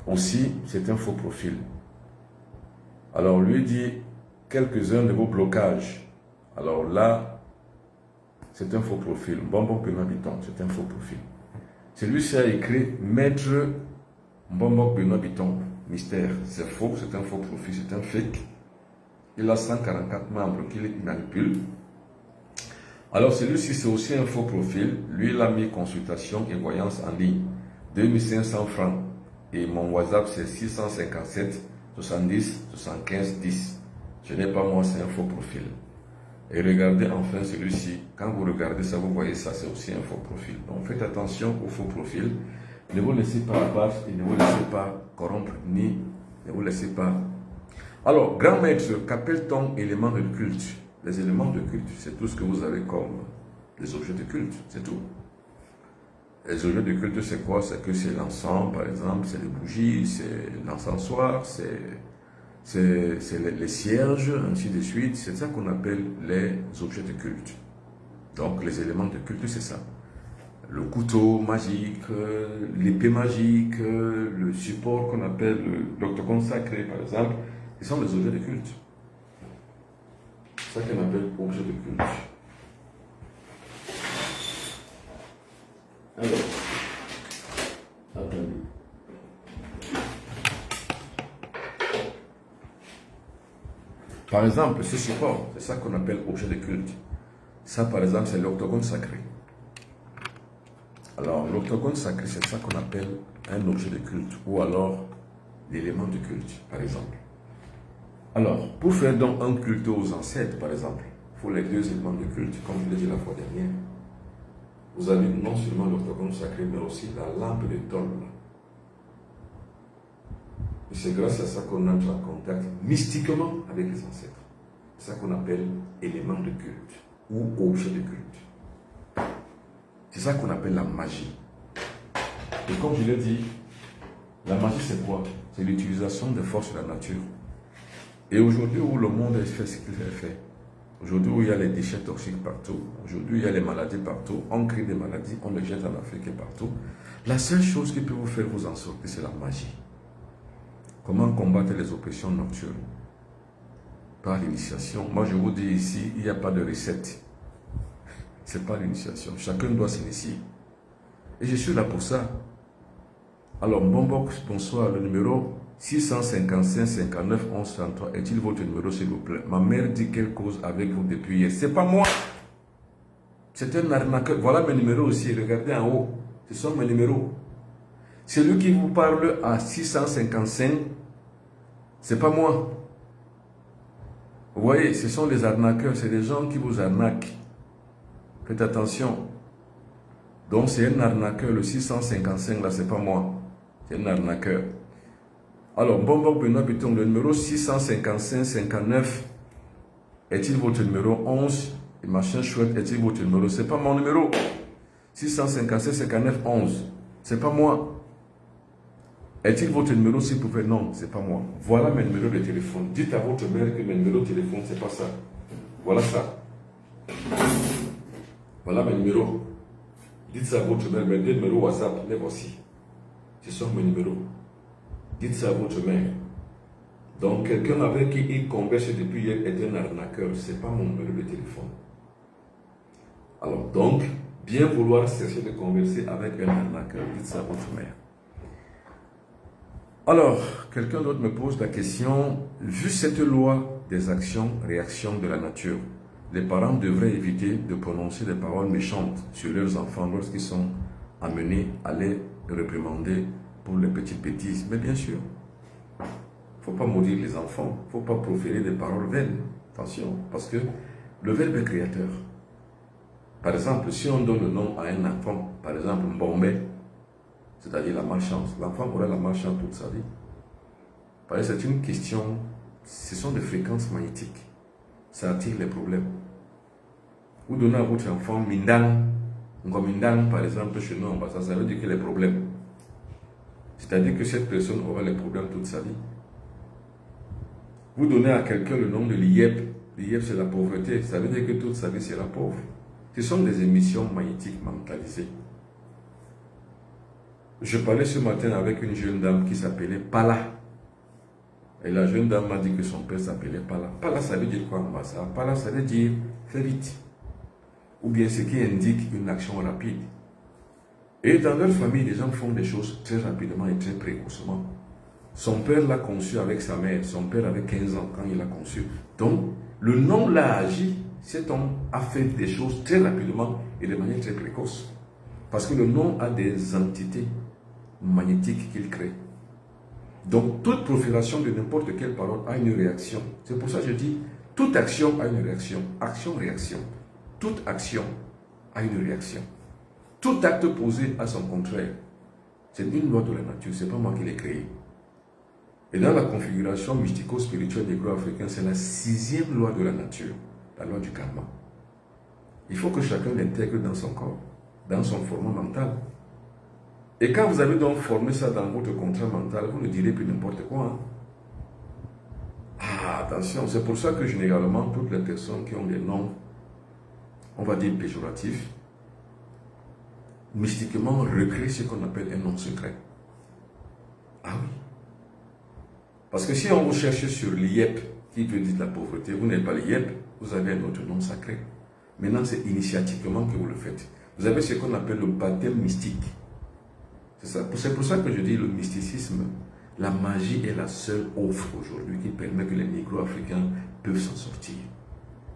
aussi, c'est un faux profil. Alors, lui dit quelques-uns de vos blocages. Alors là, c'est un faux profil. Mbombo Benoît Bitton, c'est un faux profil. Celui-ci a écrit Maître Mbombo Benoît Bitton, mystère. C'est faux, c'est un faux profil, c'est un fake. Il a 144 membres qu'il manipule. Alors celui-ci, c'est aussi un faux profil. Lui, il a mis consultation et voyance en ligne. 2500 francs. Et mon WhatsApp, c'est 657 70 75 10. Ce n'est pas moi, c'est un faux profil. Et regardez enfin celui-ci. Quand vous regardez ça, vous voyez ça, c'est aussi un faux profil. Donc faites attention aux faux profils. Ne vous laissez pas abattre et ne vous laissez pas corrompre, ni ne vous laissez pas... Alors, grand maître, qu'appelle-t-on éléments de culte? Les éléments de culte, c'est tout ce que vous avez comme les objets de culte, c'est tout. Les objets de culte, c'est quoi? C'est que c'est l'encens, par exemple, c'est les bougies, c'est l'encensoir, c'est les cierges, ainsi de suite. C'est ça qu'on appelle les objets de culte. Donc, les éléments de culte, c'est ça. le couteau magique, l'épée magique, le support qu'on appelle l'octogone sacré, par exemple, ce sont des objets de culte. C'est ça qu'on appelle objet de culte. Alors, attendez. Par exemple, ce support, c'est ça qu'on appelle objet de culte. Ça, par exemple, c'est l'octogone sacré. Alors, l'octogone sacré, c'est ça qu'on appelle un objet de culte, ou alors l'élément de culte, par exemple. Alors, pour faire donc un culte aux ancêtres, par exemple, il faut les deux éléments de culte, comme je l'ai dit la fois dernière. Vous avez non seulement l'octogone sacré, mais aussi la lampe de tôle. Et c'est grâce à ça qu'on entre en contact mystiquement avec les ancêtres. C'est ça qu'on appelle élément de culte ou objet de culte. C'est ça qu'on appelle la magie. Et comme je l'ai dit, la magie c'est quoi? C'est l'utilisation des forces de la nature. Et aujourd'hui où le monde fait ce qu'il fait, aujourd'hui où il y a les déchets toxiques partout, aujourd'hui il y a les maladies partout, on crée des maladies, on les jette en Afrique et partout, la seule chose qui peut vous faire vous en sortir, c'est la magie. Comment combattre les oppressions nocturnes? Par l'initiation. Moi je vous dis ici, il n'y a pas de recette. C'est pas l'initiation. Chacun doit s'initier. Et je suis là pour ça. Alors, Bombox, bonsoir. Le numéro 655 59 11 33 est-il votre numéro, s'il vous plaît? Ma mère dit qu'elle cause avec vous depuis hier. C'est pas moi. C'est un arnaqueur. Voilà mes numéros aussi. Regardez en haut. Ce sont mes numéros. Celui qui vous parle à 655, c'est pas moi. Vous voyez, ce sont les arnaqueurs. C'est des gens qui vous arnaquent. Faites attention. Donc c'est un arnaqueur, le 655 là, c'est pas moi. C'est un arnaqueur. Alors, Bonbon Benoît Piton, le numéro 655 59, est-il votre numéro 11? Et machin chouette, est-il votre numéro? C'est pas mon numéro. 655 59 11. C'est pas moi. Est-il votre numéro s'il vous plaît? Non, c'est pas moi. Voilà mes numéros de téléphone. Dites à votre mère que mes numéros de téléphone, c'est pas ça. Voilà ça. Voilà mes numéros. Dites ça à votre mère, mes deux numéros WhatsApp, les voici. Ce sont mes numéros. Dites ça à votre mère. Donc, quelqu'un avec qui il converse depuis hier est un arnaqueur. Ce n'est pas mon numéro de téléphone. Alors, donc, bien vouloir chercher de converser avec un arnaqueur, dites ça à votre mère. Alors, quelqu'un d'autre me pose la question, vu cette loi des actions-réactions de la nature, les parents devraient éviter de prononcer des paroles méchantes sur leurs enfants lorsqu'ils sont amenés à les réprimander pour les petites bêtises. Mais bien sûr, il ne faut pas maudire les enfants, il ne faut pas proférer des paroles vaines. Attention, parce que le verbe est créateur. Par exemple, si on donne le nom à un enfant, par exemple Mbombé, c'est-à-dire la malchance, l'enfant aura la malchance toute sa vie. Parce que c'est une question, ce sont des fréquences magnétiques. Ça attire les problèmes. Vous donnez à votre enfant Mindang, Ngomindang par exemple chez nous, ça veut dire qu'il y a des problèmes. C'est-à-dire que cette personne aura les problèmes toute sa vie. Vous donnez à quelqu'un le nom de l'IEP, l'IEP c'est la pauvreté, ça veut dire que toute sa vie sera pauvre. Ce sont des émissions magnétiques mentalisées. Je parlais ce matin avec une jeune dame qui s'appelait Pala. Et la jeune dame m'a dit que son père s'appelait Pala. Pala, ça veut dire quoi en bas? Pala, ça veut dire fais vite. Ou bien ce qui indique une action rapide. Et dans leur famille, les gens font des choses très rapidement et très précocement. Son père l'a conçu avec sa mère. Son père avait 15 ans quand il l'a conçu. Donc, le nom l'a agi. Cet homme a fait des choses très rapidement et de manière très précoce. Parce que le nom a des entités magnétiques qu'il crée. Donc, toute profération de n'importe quelle parole a une réaction. C'est pour ça que je dis, toute action a une réaction. Action-réaction. Toute action a une réaction. Tout acte posé a son contraire. C'est une loi de la nature, ce n'est pas moi qui l'ai créé. Et dans la configuration mystico-spirituelle des groupes africains, c'est la 6e loi de la nature, la loi du karma. Il faut que chacun l'intègre dans son corps, dans son format mental. Et quand vous avez donc formé ça dans votre contrat mental, vous ne direz plus n'importe quoi. Ah, attention, c'est pour ça que généralement, toutes les personnes qui ont des noms, on va dire péjoratifs, mystiquement recréer ce qu'on appelle un nom secret. Ah oui. Parce que si on vous cherche sur l'IEP, qui veut dire la pauvreté, vous n'avez pas l'IEP, vous avez un autre nom sacré. Maintenant, c'est initiatiquement que vous le faites. Vous avez ce qu'on appelle le baptême mystique. C'est pour ça que je dis le mysticisme. La magie est la seule offre aujourd'hui qui permet que les négro-africains peuvent s'en sortir.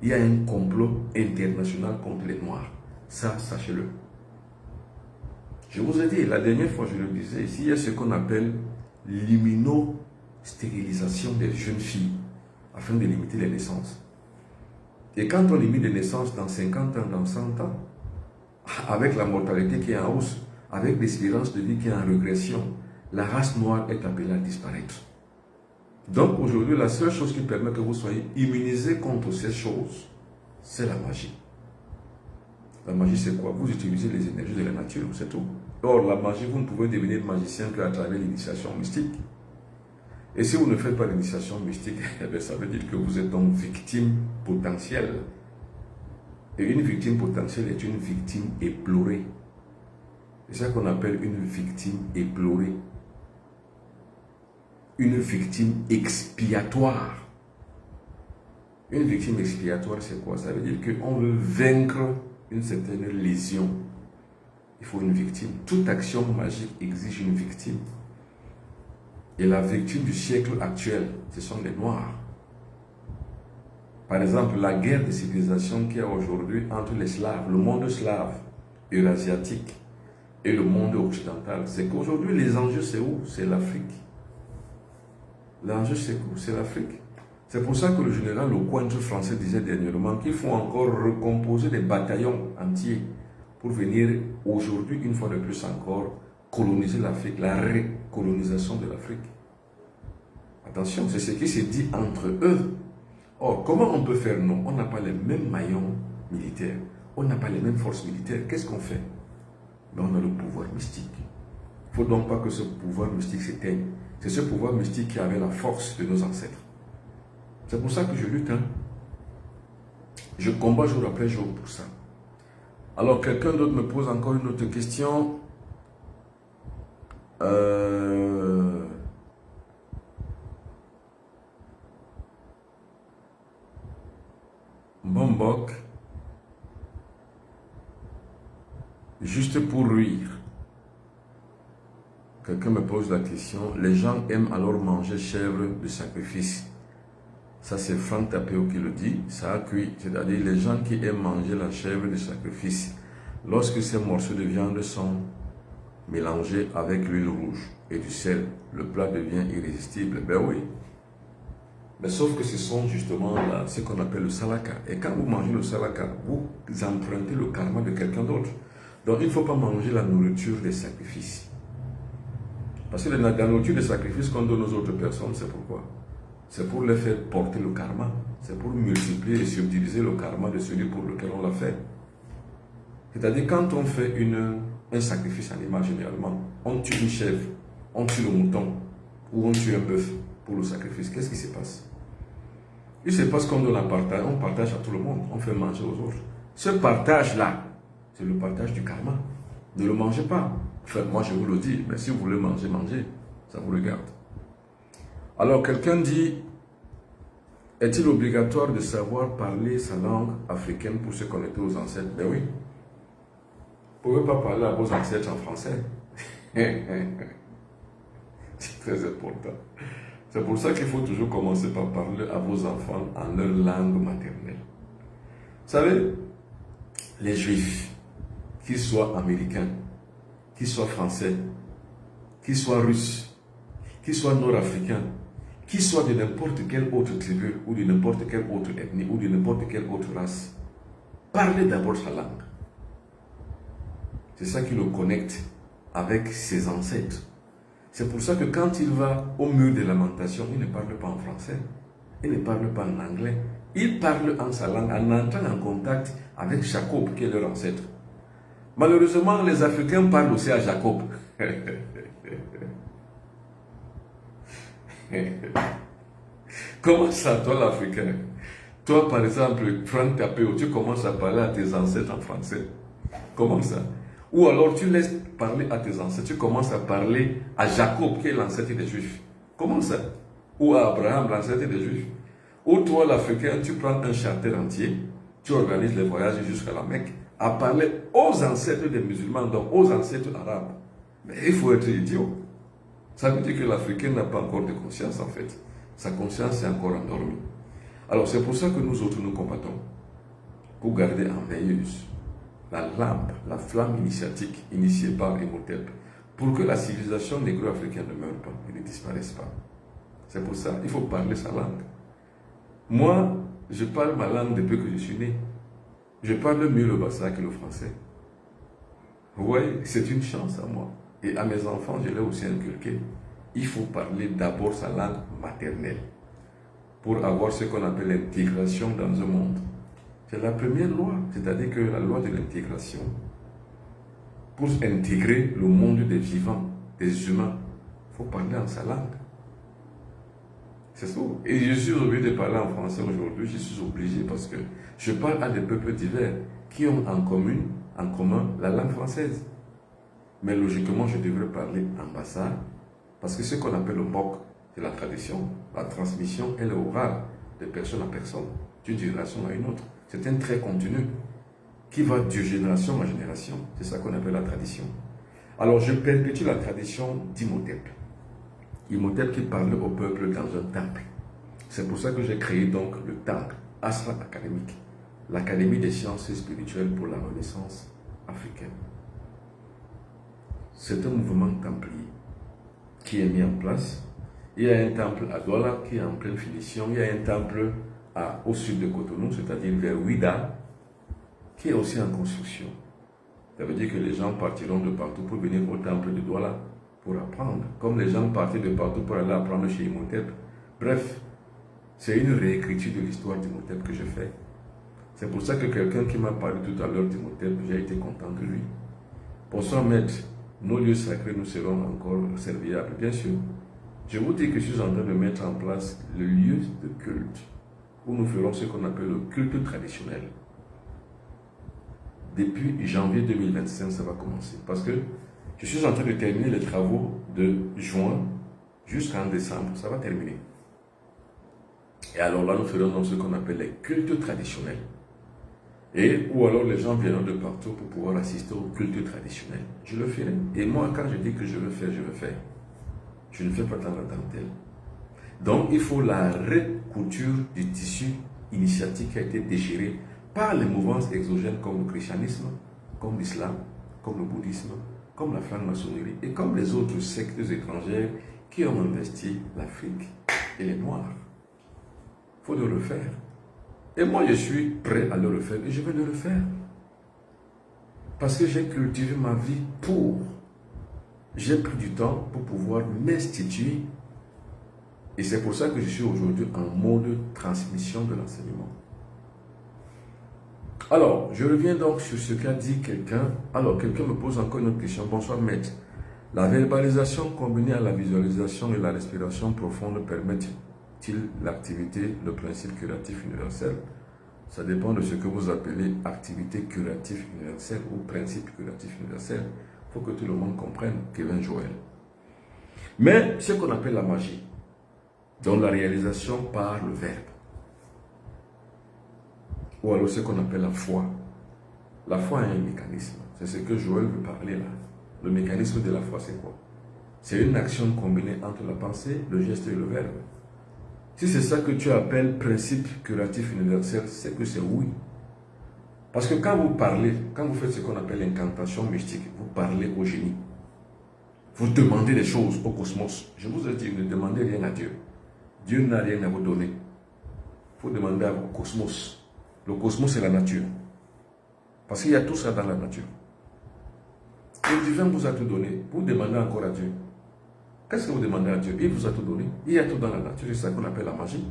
Il y a un complot international contre les Noirs. Ça, sachez-le. Je vous ai dit, la dernière fois, je le disais, ici, il y a ce qu'on appelle l'immunostérilisation des jeunes filles afin de limiter les naissances. Et quand on limite les naissances dans 50 ans, dans 100 ans, avec la mortalité qui est en hausse, avec l'espérance de vie qui est en régression, la race noire est appelée à disparaître. Donc aujourd'hui, la seule chose qui permet que vous soyez immunisés contre ces choses, c'est la magie. La magie, c'est quoi? Vous utilisez les énergies de la nature, c'est tout. Or, la magie, vous ne pouvez devenir magicien qu'à travers l'initiation mystique. Et si vous ne faites pas l'initiation mystique, ça veut dire que vous êtes donc victime potentielle. Et une victime potentielle est une victime éplorée. C'est ça qu'on appelle une victime éplorée. Une victime expiatoire. Une victime expiatoire, c'est quoi? Ça veut dire qu'on veut vaincre une certaine lésion. Il faut une victime. Toute action magique exige une victime. Et la victime du siècle actuel, ce sont les Noirs. Par exemple, la guerre de civilisation qu'il y a aujourd'hui entre les Slaves, le monde slave, eurasiatique et le monde occidental, c'est qu'aujourd'hui, les enjeux, c'est où? C'est l'Afrique. L'enjeu, c'est où? C'est l'Afrique. C'est pour ça que le général Lecointre français disait dernièrement qu'il faut encore recomposer des bataillons entiers pour venir aujourd'hui, une fois de plus encore, coloniser l'Afrique, la recolonisation de l'Afrique. Attention, c'est ce qui s'est dit entre eux. Or, comment on peut faire? Non, on n'a pas les mêmes maillons militaires, on n'a pas les mêmes forces militaires. Qu'est-ce qu'on fait? Mais on a le pouvoir mystique. Il ne faut donc pas que ce pouvoir mystique s'éteigne. C'est ce pouvoir mystique qui avait la force de nos ancêtres. C'est pour ça que je lutte. Je combats jour après jour pour ça. Alors, quelqu'un d'autre me pose encore une autre question. Bombok. Juste pour rire. Quelqu'un me pose la question. Les gens aiment alors manger chèvre de sacrifice. Ça, c'est Franck Tapéo qui le dit. Ça a cuit. C'est-à-dire les gens qui aiment manger la chèvre de sacrifice. Lorsque ces morceaux de viande sont mélangés avec l'huile rouge et du sel, le plat devient irrésistible. Ben oui. Mais sauf que ce sont justement là, ce qu'on appelle le salaka. Et quand vous mangez le salaka, vous empruntez le karma de quelqu'un d'autre. Donc il ne faut pas manger la nourriture des sacrifices. Parce que la nourriture des sacrifices qu'on donne aux autres personnes, c'est pourquoi? C'est pour les faire porter le karma. C'est pour multiplier et subdiviser le karma de celui pour lequel on l'a fait. C'est-à-dire quand on fait un sacrifice animal généralement, on tue une chèvre, on tue le mouton ou on tue un bœuf pour le sacrifice. Qu'est-ce qui se passe? Il se passe qu'on donne un partage, on partage à tout le monde, on fait manger aux autres. Ce partage-là, c'est le partage du karma. Ne le mangez pas. Enfin, moi je vous le dis, mais si vous voulez manger, mangez. Ça vous regarde. Alors quelqu'un dit, est-il obligatoire de savoir parler sa langue africaine pour se connecter aux ancêtres? Ben oui. Vous ne pouvez pas parler à vos ancêtres en français. C'est très important. C'est pour ça qu'il faut toujours commencer par parler à vos enfants en leur langue maternelle. Vous savez, les Juifs, qu'ils soient américains, qu'ils soient français, qu'ils soient russes, qu'ils soient nord-africains, qu'ils soient de n'importe quelle autre tribu, ou de n'importe quelle autre ethnie, ou de n'importe quelle autre race, parlez d'abord sa langue. C'est ça qui le connecte avec ses ancêtres. C'est pour ça que quand il va au mur des lamentations, il ne parle pas en français, il ne parle pas en anglais, il parle en sa langue, en entrant en contact avec Jacob, qui est leur ancêtre. Malheureusement, les Africains parlent aussi à Jacob. Comment ça, toi l'Africain? Toi, par exemple, Franck Tapéo, tu commences à parler à tes ancêtres en français. Comment ça? Ou alors tu laisses parler à tes ancêtres, tu commences à parler à Jacob, qui est l'ancêtre des Juifs. Comment ça? Ou à Abraham, l'ancêtre des Juifs. Ou toi, l'Africain, tu prends un charter entier, tu organises les voyages jusqu'à la Mecque, à parler aux ancêtres des musulmans, donc aux ancêtres arabes. Mais il faut être idiot. Ça veut dire que l'Africain n'a pas encore de conscience, en fait. Sa conscience est encore endormie. Alors, c'est pour ça que nous autres, nous combattons. Pour garder en veilleuse la lampe, la flamme initiatique initiée par Imhotep, pour que la civilisation négro-africaine ne meure pas et ne disparaisse pas. C'est pour ça, il faut parler sa langue. Moi, je parle ma langue depuis que je suis né. Je parle mieux le bassa que le français. Vous voyez, c'est une chance à moi. Et à mes enfants, je l'ai aussi inculqué. Il faut parler d'abord sa langue maternelle pour avoir ce qu'on appelle l'intégration dans un monde. C'est la première loi, c'est-à-dire que la loi de l'intégration. Pour intégrer le monde des vivants, des humains, il faut parler en sa langue. C'est ça. Et je suis obligé de parler en français aujourd'hui, je suis obligé parce que je parle à des peuples divers qui ont en commun la langue française. Mais logiquement, je devrais parler en bassa parce que ce qu'on appelle le bok, c'est la tradition. La transmission, elle est orale, de personne à personne, d'une génération à une autre. C'est un trait continu qui va de génération en génération. C'est ça qu'on appelle la tradition. Alors, je perpétue la tradition d'Imhotep. Imhotep qui parlait au peuple dans un temple. C'est pour ça que j'ai créé donc le temple, Asra académique, l'Académie des sciences spirituelles pour la Renaissance africaine. C'est un mouvement templier qui est mis en place. Il y a un temple à Douala qui est en pleine finition. Il y a un temple au sud de Cotonou, c'est-à-dire vers Ouida, qui est aussi en construction. Ça veut dire que les gens partiront de partout pour venir au temple de Douala pour apprendre, comme les gens partaient de partout pour aller apprendre chez Imhotep. Bref, c'est une réécriture de l'histoire d'Imhotep que je fais. C'est pour ça que quelqu'un qui m'a parlé tout à l'heure d'Imhotep, j'ai été content de lui. Bonsoir maître, nos lieux sacrés nous seront encore serviables, bien sûr. Je vous dis que je suis en train de mettre en place le lieu de culte, où nous ferons ce qu'on appelle le culte traditionnel. Depuis janvier 2025, ça va commencer. Parce que je suis en train de terminer les travaux de juin jusqu'en décembre. Ça va terminer. Et alors là, nous ferons donc ce qu'on appelle les cultes traditionnels. Ou alors les gens viendront de partout pour pouvoir assister au culte traditionnel. Je le ferai. Et moi, quand je dis que je le fais, je le fais. Je ne fais pas dans la dentelle. Donc, il faut la recouture du tissu initiatique qui a été déchiré par les mouvances exogènes comme le christianisme, comme l'islam, comme le bouddhisme, comme la franc-maçonnerie et comme les autres sectes étrangères qui ont investi l'Afrique et les Noirs. Il faut le refaire. Et moi, je suis prêt à le refaire et je vais le refaire. Parce que j'ai cultivé ma vie pour. J'ai pris du temps pour pouvoir m'instituer. Et c'est pour ça que je suis aujourd'hui en mode transmission de l'enseignement. Alors, je reviens donc sur ce qu'a dit quelqu'un. Alors, quelqu'un me pose encore une autre question. Bonsoir, maître. La verbalisation combinée à la visualisation et la respiration profonde permettent-ils l'activité, le principe curatif universel? Ça dépend de ce que vous appelez activité curative universelle ou principe curatif universel. Il faut que tout le monde comprenne, Kevin Joël. Mais ce qu'on appelle la magie, dans la réalisation par le verbe, ou alors ce qu'on appelle la foi. La foi est un mécanisme. C'est ce que Joël veut parler là. Le mécanisme de la foi, c'est quoi? C'est une action combinée entre la pensée, le geste et le verbe. Si c'est ça que tu appelles principe curatif universel, c'est que c'est oui. Parce que quand vous parlez, quand vous faites ce qu'on appelle l'incantation mystique, vous parlez au génie. Vous demandez des choses au cosmos. Je vous ai dit, ne demandez rien à Dieu. Dieu n'a rien à vous donner. Il faut demander au cosmos. Le cosmos, c'est la nature. Parce qu'il y a tout ça dans la nature. Le divin vous a tout donné. Vous demandez encore à Dieu. Qu'est-ce que vous demandez à Dieu? Il vous a tout donné. Il y a tout dans la nature. C'est ça qu'on appelle la magie.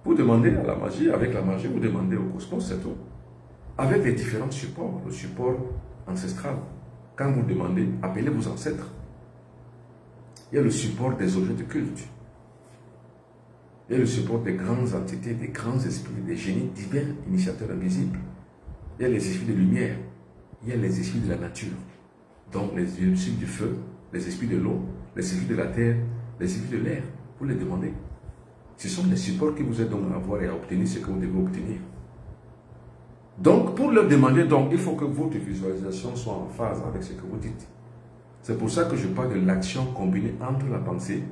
Vous demandez à la magie. Avec la magie, vous demandez au cosmos, c'est tout. Avec les différents supports. Le support ancestral. Quand vous demandez, appelez vos ancêtres. Il y a le support des objets de culte. Il y a le support des grandes entités, des grands esprits, des génies divins, initiateurs invisibles. Il y a les esprits de lumière. il y a les esprits de la nature. Donc les esprits du feu, les esprits de l'eau, les esprits de la terre, les esprits de l'air. Vous les demandez. Ce sont les supports qui vous aident donc à avoir et à obtenir ce que vous devez obtenir. Donc, pour leur demander, donc, il faut que votre visualisation soit en phase avec ce que vous dites. C'est pour ça que je parle de l'action combinée entre la pensée,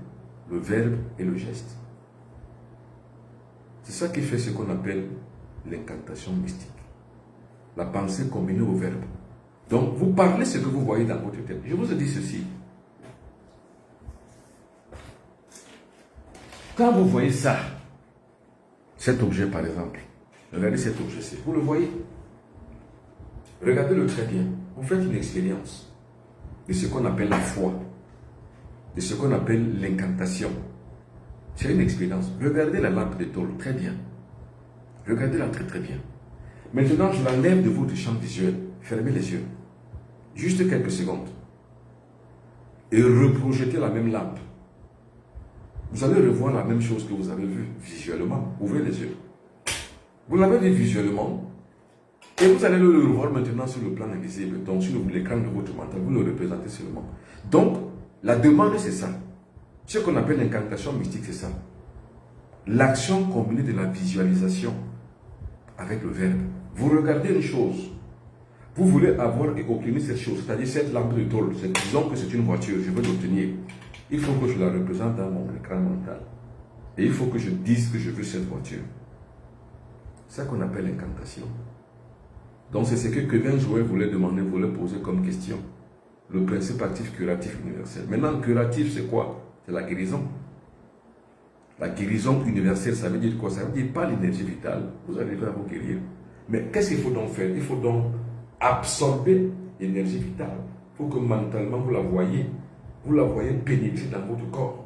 le verbe et le geste. C'est ça qui fait ce qu'on appelle l'incantation mystique. La pensée combinée au verbe. Donc, vous parlez ce que vous voyez dans votre tête. Je vous ai dit ceci. Quand vous voyez ça, cet objet par exemple, regardez cet objet-ci, vous le voyez? Regardez-le très bien. Vous faites une expérience de ce qu'on appelle la foi, de ce qu'on appelle l'incantation. C'est une expérience. Regardez la lampe de tôle, très bien. Regardez-la très très bien. Maintenant, je l'enlève de votre champ visuel. Fermez les yeux. Juste quelques secondes. Et reprojetez la même lampe. Vous allez revoir la même chose que vous avez vue visuellement. Ouvrez les yeux. Vous l'avez vu visuellement. Et vous allez le revoir maintenant sur le plan invisible. Donc sur l'écran de votre mental. Vous le représentez seulement. Donc, la demande c'est ça. Ce qu'on appelle l'incantation mystique, c'est ça. L'action combinée de la visualisation avec le verbe. Vous regardez une chose. Vous voulez avoir et obtenir cette chose, c'est-à-dire cette lampe de tôle. Disons que c'est une voiture, je veux l'obtenir. Il faut que je la représente dans mon écran mental. Et il faut que je dise que je veux cette voiture. C'est ça qu'on appelle l'incantation. Donc c'est ce que Kevin Joël voulait demander, voulait poser comme question. Le principe actif curatif universel. Maintenant, curatif, c'est quoi? C'est la guérison. La guérison universelle, ça veut dire quoi? Ça veut dire pas l'énergie vitale. Vous arrivez à vous guérir. Mais qu'est-ce qu'il faut donc faire? Il faut donc absorber l'énergie vitale. Il faut que mentalement vous la voyez pénétrer dans votre corps.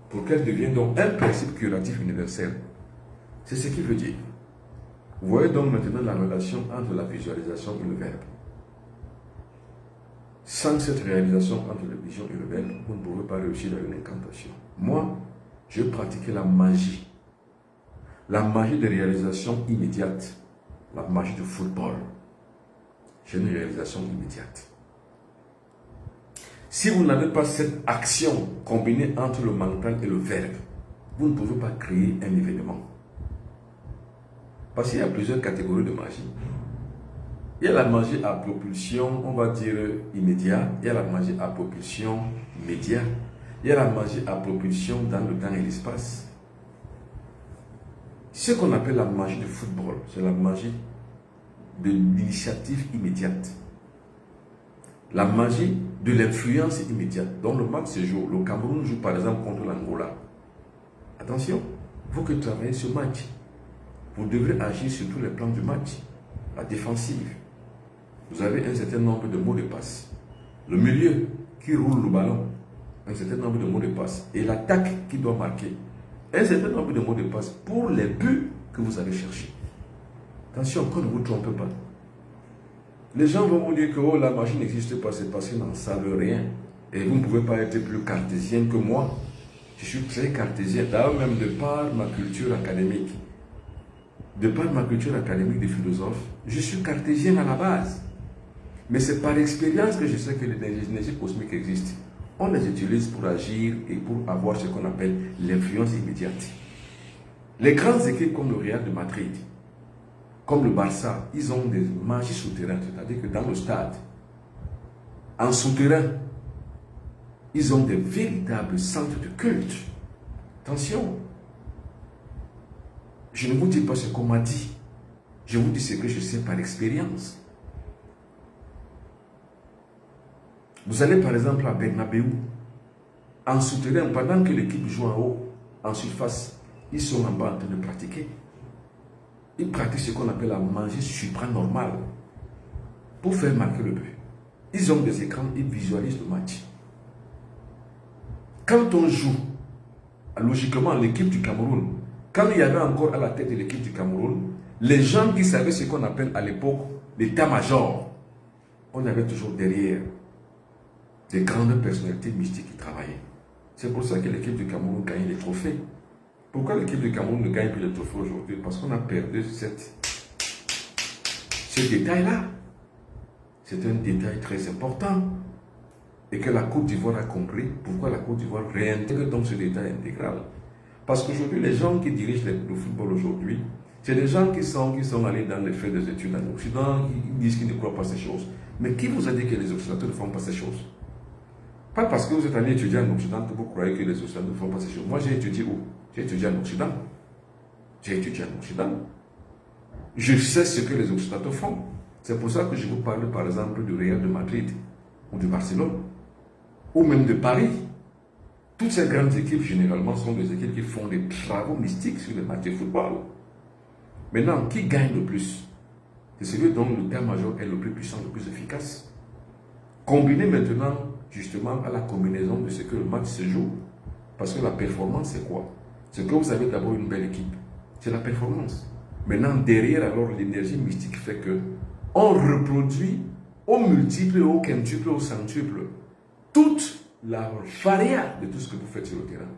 Pour qu'elle devienne donc un principe curatif universel. C'est ce qu'il veut dire. Vous voyez donc maintenant la relation entre la visualisation et le verbe. Sans cette réalisation entre la vision et le verbe, vous ne pouvez pas réussir dans une incantation. Moi, je pratiquais la magie. La magie de réalisation immédiate. La magie du football. J'ai une réalisation immédiate. Si vous n'avez pas cette action combinée entre le mental et le verbe, vous ne pouvez pas créer un événement. Parce qu'il y a plusieurs catégories de magie. Il y a la magie à propulsion, on va dire immédiat. Il y a la magie à propulsion média. Il y a la magie à propulsion dans le temps et l'espace. Ce qu'on appelle la magie du football, c'est la magie de l'initiative immédiate. La magie de l'influence immédiate. Donc le match se joue. Le Cameroun joue par exemple contre l'Angola. Attention, vous que travaillez ce match, vous devrez agir sur tous les plans du match. La défensive. Vous avez un certain nombre de mots de passe. Le milieu qui roule le ballon. Un certain nombre de mots de passe. Et l'attaque qui doit marquer. Un certain nombre de mots de passe pour les buts que vous allez chercher. Attention, qu'on ne vous trompe pas. Les gens vont vous dire que oh, la machine n'existe pas, c'est parce qu'ils n'en savent rien. Et vous ne pouvez pas être plus cartésien que moi. Je suis très cartésien, d'ailleurs même de par ma culture académique. De par ma culture académique de philosophe, je suis cartésien à la base. Mais c'est par expérience que je sais que les énergies cosmiques existent. On les utilise pour agir et pour avoir ce qu'on appelle l'influence immédiate. Les grandes équipes comme le Real de Madrid, comme le Barça, ils ont des magies souterraines, c'est-à-dire que dans le stade, en souterrain, ils ont des véritables centres de culte. Attention, je ne vous dis pas ce qu'on m'a dit, je vous dis ce que je sais par expérience. Vous allez par exemple à Bernabéu, en souterrain, pendant que l'équipe joue en haut, en surface, ils sont en bas en train de pratiquer. Ils pratiquent ce qu'on appelle la magie supranormale pour faire marquer le but. Ils ont des écrans, ils visualisent le match. Quand on joue, logiquement, l'équipe du Cameroun, quand il y avait encore à la tête de l'équipe du Cameroun, les gens qui savaient ce qu'on appelle à l'époque l'état-major, on avait toujours derrière des grandes personnalités mystiques qui travaillaient. C'est pour ça que l'équipe du Cameroun gagne les trophées. Pourquoi l'équipe du Cameroun ne gagne plus les trophées aujourd'hui? Parce qu'on a perdu ce détail-là. c'est un détail très important. Et que la Côte d'Ivoire a compris pourquoi la Côte d'Ivoire réintègre donc ce détail intégral. Parce qu'aujourd'hui, les gens qui dirigent le football aujourd'hui, c'est des gens qui sont allés dans les faits des études en Occident, qui disent qu'ils ne croient pas ces choses. Mais qui vous a dit que les Occidentaux ne font pas ces choses? Pas parce que vous êtes allé étudier en Occident que vous croyez que les Occidentaux ne font pas ces choses. Moi, j'ai étudié où? J'ai étudié en Occident. J'ai étudié en Occident. Je sais ce que les Occidentaux font. C'est pour ça que je vous parle, par exemple, du Real de Madrid ou de Barcelone, ou même de Paris. Toutes ces grandes équipes, généralement, sont des équipes qui font des travaux mystiques sur les matchs de football. Maintenant, qui gagne le plus? C'est celui dont le l'état-major est le plus puissant, le plus efficace. Combiné maintenant, justement, à la combinaison de ce que le match se joue. Parce que la performance, c'est quoi? C'est que vous avez d'abord une belle équipe. C'est la performance. Maintenant, derrière, alors, l'énergie mystique fait que on reproduit au multiple, au quintuple, au centuple toute la faria de tout ce que vous faites sur le terrain.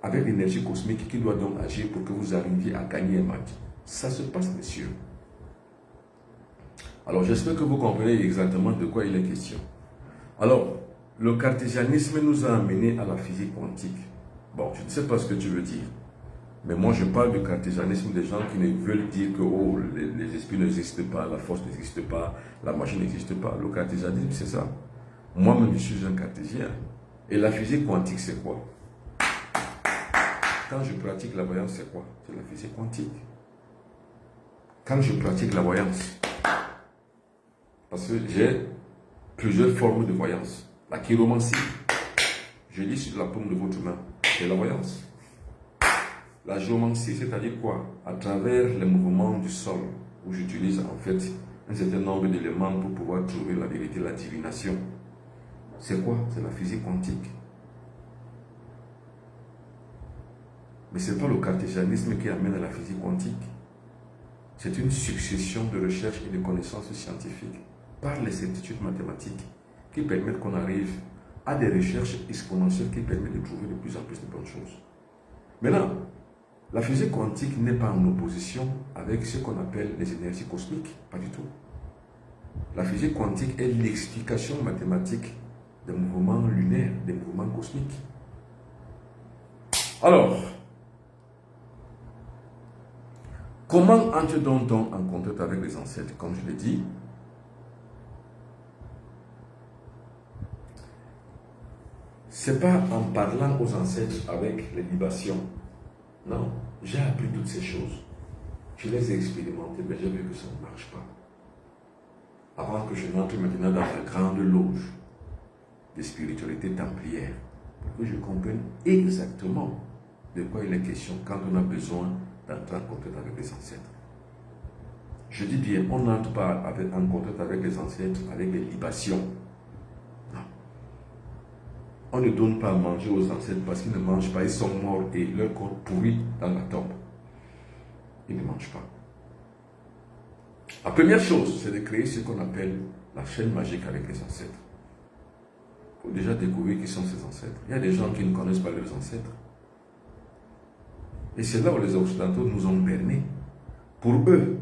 Avec l'énergie cosmique qui doit donc agir pour que vous arriviez à gagner un match. Ça se passe, messieurs. Alors, j'espère que vous comprenez exactement de quoi il est question. Alors, le cartésianisme nous a amenés à la physique quantique. Bon, je ne sais pas ce que tu veux dire. Mais moi, je parle du cartésianisme des gens qui ne veulent dire que oh, les esprits n'existent pas, la force n'existe pas, la machine n'existe pas. Le cartésianisme, c'est ça. Moi-même, je suis un cartésien. Et la physique quantique, c'est quoi? Quand je pratique la voyance, c'est quoi? C'est la physique quantique. Quand je pratique la voyance, parce que j'ai plusieurs formes de voyance. La chiromancie, je lis sur la paume de votre main, c'est la voyance. La géomancie, c'est-à-dire quoi? À travers les mouvements du sol, où j'utilise en fait un certain nombre d'éléments pour pouvoir trouver la vérité, la divination. C'est quoi? C'est la physique quantique. Mais ce n'est pas le cartésianisme qui amène à la physique quantique. C'est une succession de recherches et de connaissances scientifiques par les certitudes mathématiques qui permettent qu'on arrive à des recherches exponentielles qui permettent de trouver de plus en plus de bonnes choses. Maintenant, la physique quantique n'est pas en opposition avec ce qu'on appelle les énergies cosmiques, pas du tout. La physique quantique est l'explication mathématique des mouvements lunaires, des mouvements cosmiques. Alors, comment entre-t-on en contact avec les ancêtres? Comme je l'ai dit, c'est pas en parlant aux ancêtres avec les libations. Non, j'ai appris toutes ces choses. Je les ai expérimentées, mais j'ai vu que ça ne marche pas. Avant que je n'entre maintenant dans la grande loge de spiritualité templière, pour que je comprenne exactement de quoi il est question quand on a besoin d'entrer en contact avec les ancêtres. Je dis bien, on n'entre pas en contact avec les ancêtres avec les libations. Non. On ne donne pas à manger aux ancêtres parce qu'ils ne mangent pas, ils sont morts et leur corps pourrit dans la tombe. Ils ne mangent pas. La première chose, c'est de créer ce qu'on appelle la chaîne magique avec les ancêtres. Il faut déjà découvrir qui sont ces ancêtres. Il y a des gens qui ne connaissent pas leurs ancêtres. Et c'est là où les Occidentaux nous ont bernés. Pour eux,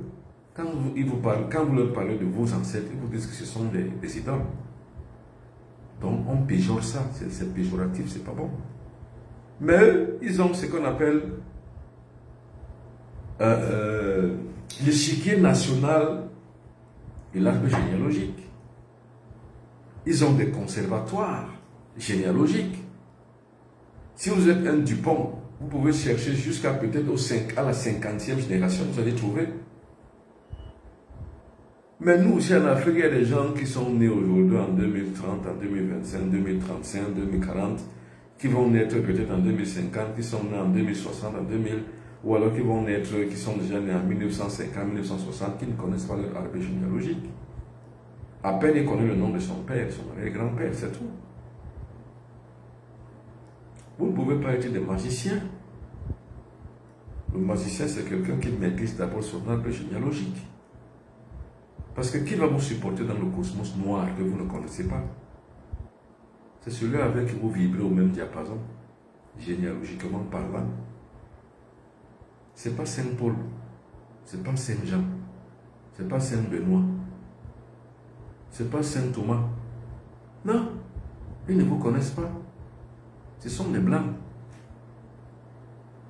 quand vous leur parlez de vos ancêtres, ils vous disent que ce sont des idoles. Donc on péjore ça, c'est péjoratif, c'est pas bon. Mais eux, ils ont ce qu'on appelle l'échiquier national et l'arbre généalogique. Ils ont des conservatoires généalogiques. Si vous êtes un Dupont, vous pouvez chercher jusqu'à peut-être à la 50e génération, vous allez trouver. Mais nous, aussi en Afrique, il y a des gens qui sont nés aujourd'hui en 2030, en 2025, 2035, 2040, qui vont naître peut-être en 2050, qui sont nés en 2060, en 2000, ou alors qui vont naître, qui sont déjà nés en 1950, 1960, qui ne connaissent pas leur arbre généalogique. À peine il connaît le nom de son père, son arrière-grand-père, c'est tout. Vous ne pouvez pas être des magiciens. Le magicien, c'est quelqu'un qui maîtrise d'abord son arbre généalogique. Parce que qui va vous supporter dans le cosmos noir que vous ne connaissez pas? C'est celui avec qui vous vibrez au même diapason, généalogiquement parlant. Ce n'est pas Saint Paul, ce n'est pas Saint Jean, ce n'est pas Saint Benoît. Ce n'est pas Saint Thomas. Non, ils ne vous connaissent pas. Ce sont les Blancs.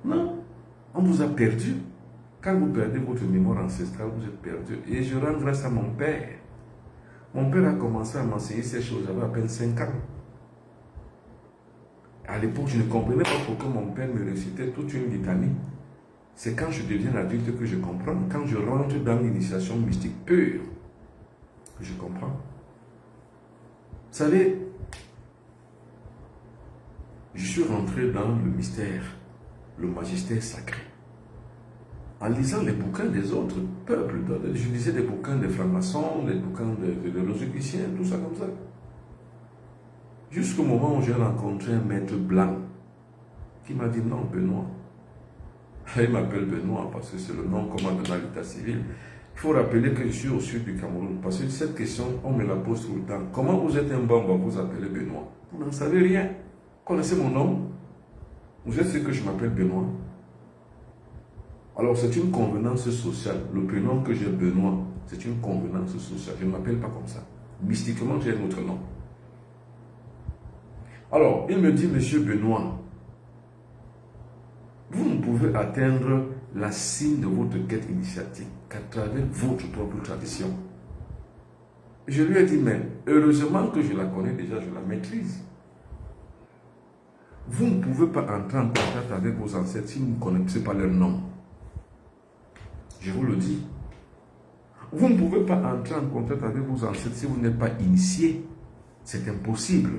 Non, on vous a perdu. Quand vous perdez votre mémoire ancestrale, vous êtes perdu. Et je rends grâce à mon père. Mon père a commencé à m'enseigner ces choses, j'avais à peine 5 ans. À l'époque, je ne comprenais pas pourquoi mon père me récitait toute une litanie. C'est quand je deviens adulte que je comprends. Quand je rentre dans l'initiation mystique pure, que je comprends. Vous savez, je suis rentré dans le mystère, le magistère sacré. En lisant les bouquins des autres peuples, je lisais des bouquins des francs-maçons, des bouquins des rosicruciens, tout ça comme ça. Jusqu'au moment où j'ai rencontré un maître blanc qui m'a dit non, Benoît. Il m'appelle Benoît parce que c'est le nom commandant de l'état civil. Il faut rappeler que je suis au sud du Cameroun parce que cette question, on me la pose tout le temps. Comment vous êtes un Bamba, vous appelez Benoît? Vous n'en savez rien. Connaissez mon nom? Vous êtes sûr que je m'appelle Benoît? Alors c'est une convenance sociale. Le prénom que j'ai, Benoît, c'est une convenance sociale. Je ne m'appelle pas comme ça. Mystiquement, j'ai un autre nom. Alors, il me dit, monsieur Benoît, vous ne pouvez atteindre la cime de votre quête initiatique qu'à travers votre propre tradition. Je lui ai dit, mais heureusement que je la connais déjà, je la maîtrise. Vous ne pouvez pas entrer en contact avec vos ancêtres si vous ne connaissez pas leur nom. Je vous le dis. Vous ne pouvez pas entrer en contact avec vos ancêtres si vous n'êtes pas initié. C'est impossible.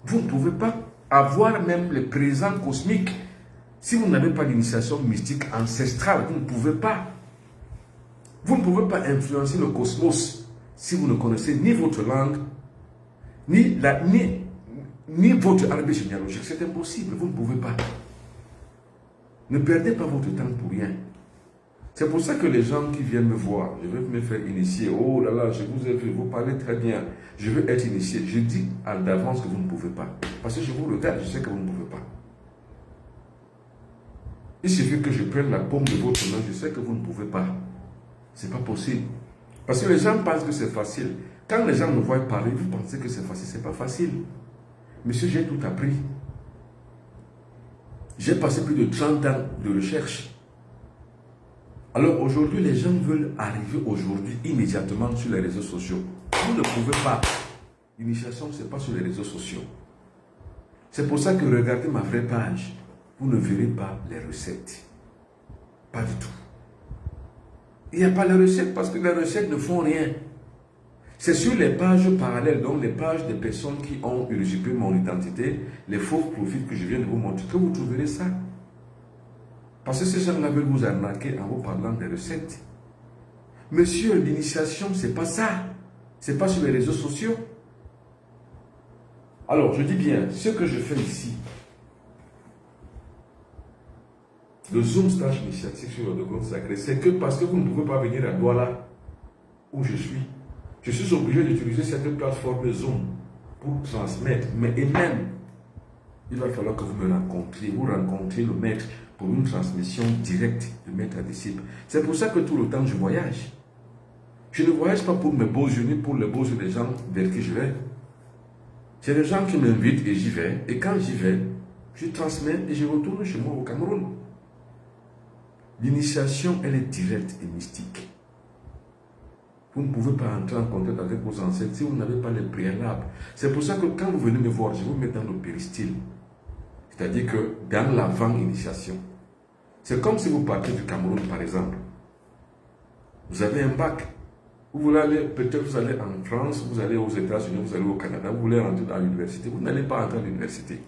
Vous ne pouvez pas avoir même les présents cosmiques si vous n'avez pas d'initiation mystique ancestrale. Vous ne pouvez pas. Vous ne pouvez pas influencer le cosmos si vous ne connaissez ni votre langue, ni votre arbre généalogique. C'est impossible. Vous ne pouvez pas. Ne perdez pas votre temps pour rien. C'est pour ça que les gens qui viennent me voir, je veux me faire initier. Oh là là, je vous ai vu, vous parlez très bien. Je veux être initié. Je dis d'avance que vous ne pouvez pas. Parce que je vous regarde, je sais que vous ne pouvez pas. Il suffit que je prenne la paume de votre main, je sais que vous ne pouvez pas. Ce n'est pas possible. Parce que les gens pensent que c'est facile. Quand les gens me voient parler, vous pensez que c'est facile. Ce n'est pas facile. Monsieur, j'ai tout appris. J'ai passé plus de 30 ans de recherche. Alors aujourd'hui, les gens veulent arriver aujourd'hui immédiatement sur les réseaux sociaux. Vous ne pouvez pas. L'initiation, ce n'est pas sur les réseaux sociaux. C'est pour ça que regardez ma vraie page. Vous ne verrez pas les recettes. Pas du tout. Il n'y a pas les recettes parce que les recettes ne font rien. C'est sur les pages parallèles, donc les pages des personnes qui ont usurpé mon identité, les faux profils que je viens de vous montrer, que vous trouverez ça. Parce que ces gens-là veulent vous arnaquer en vous parlant des recettes. Monsieur, l'initiation, c'est pas ça. C'est pas sur les réseaux sociaux. Alors, je dis bien, ce que je fais ici, le Zoom stage initiatique sur le compte sacré, c'est que parce que vous ne pouvez pas venir à Douala, où je suis obligé d'utiliser cette plateforme Zoom pour transmettre. Mais et même, il va falloir que vous me rencontriez, vous rencontriez le maître pour une transmission directe de maître à disciple. C'est pour ça que tout le temps je voyage. Je ne voyage pas pour mes beaux yeux ni pour les beaux yeux des gens vers qui je vais. C'est des gens qui m'invitent et j'y vais. Et quand j'y vais, je transmets et je retourne chez moi au Cameroun. L'initiation, elle est directe et mystique. Vous ne pouvez pas entrer en contact avec vos ancêtres si vous n'avez pas les préalables. C'est pour ça que quand vous venez me voir, je vous mets dans le péristyle. C'est-à-dire que dans l'avant-initiation. C'est comme si vous partez du Cameroun, par exemple. Vous avez un bac. Vous voulez aller, peut-être vous allez en France, vous allez aux États-Unis, vous allez au Canada, vous voulez rentrer dans l'université. Vous n'allez pas entrer à l'université.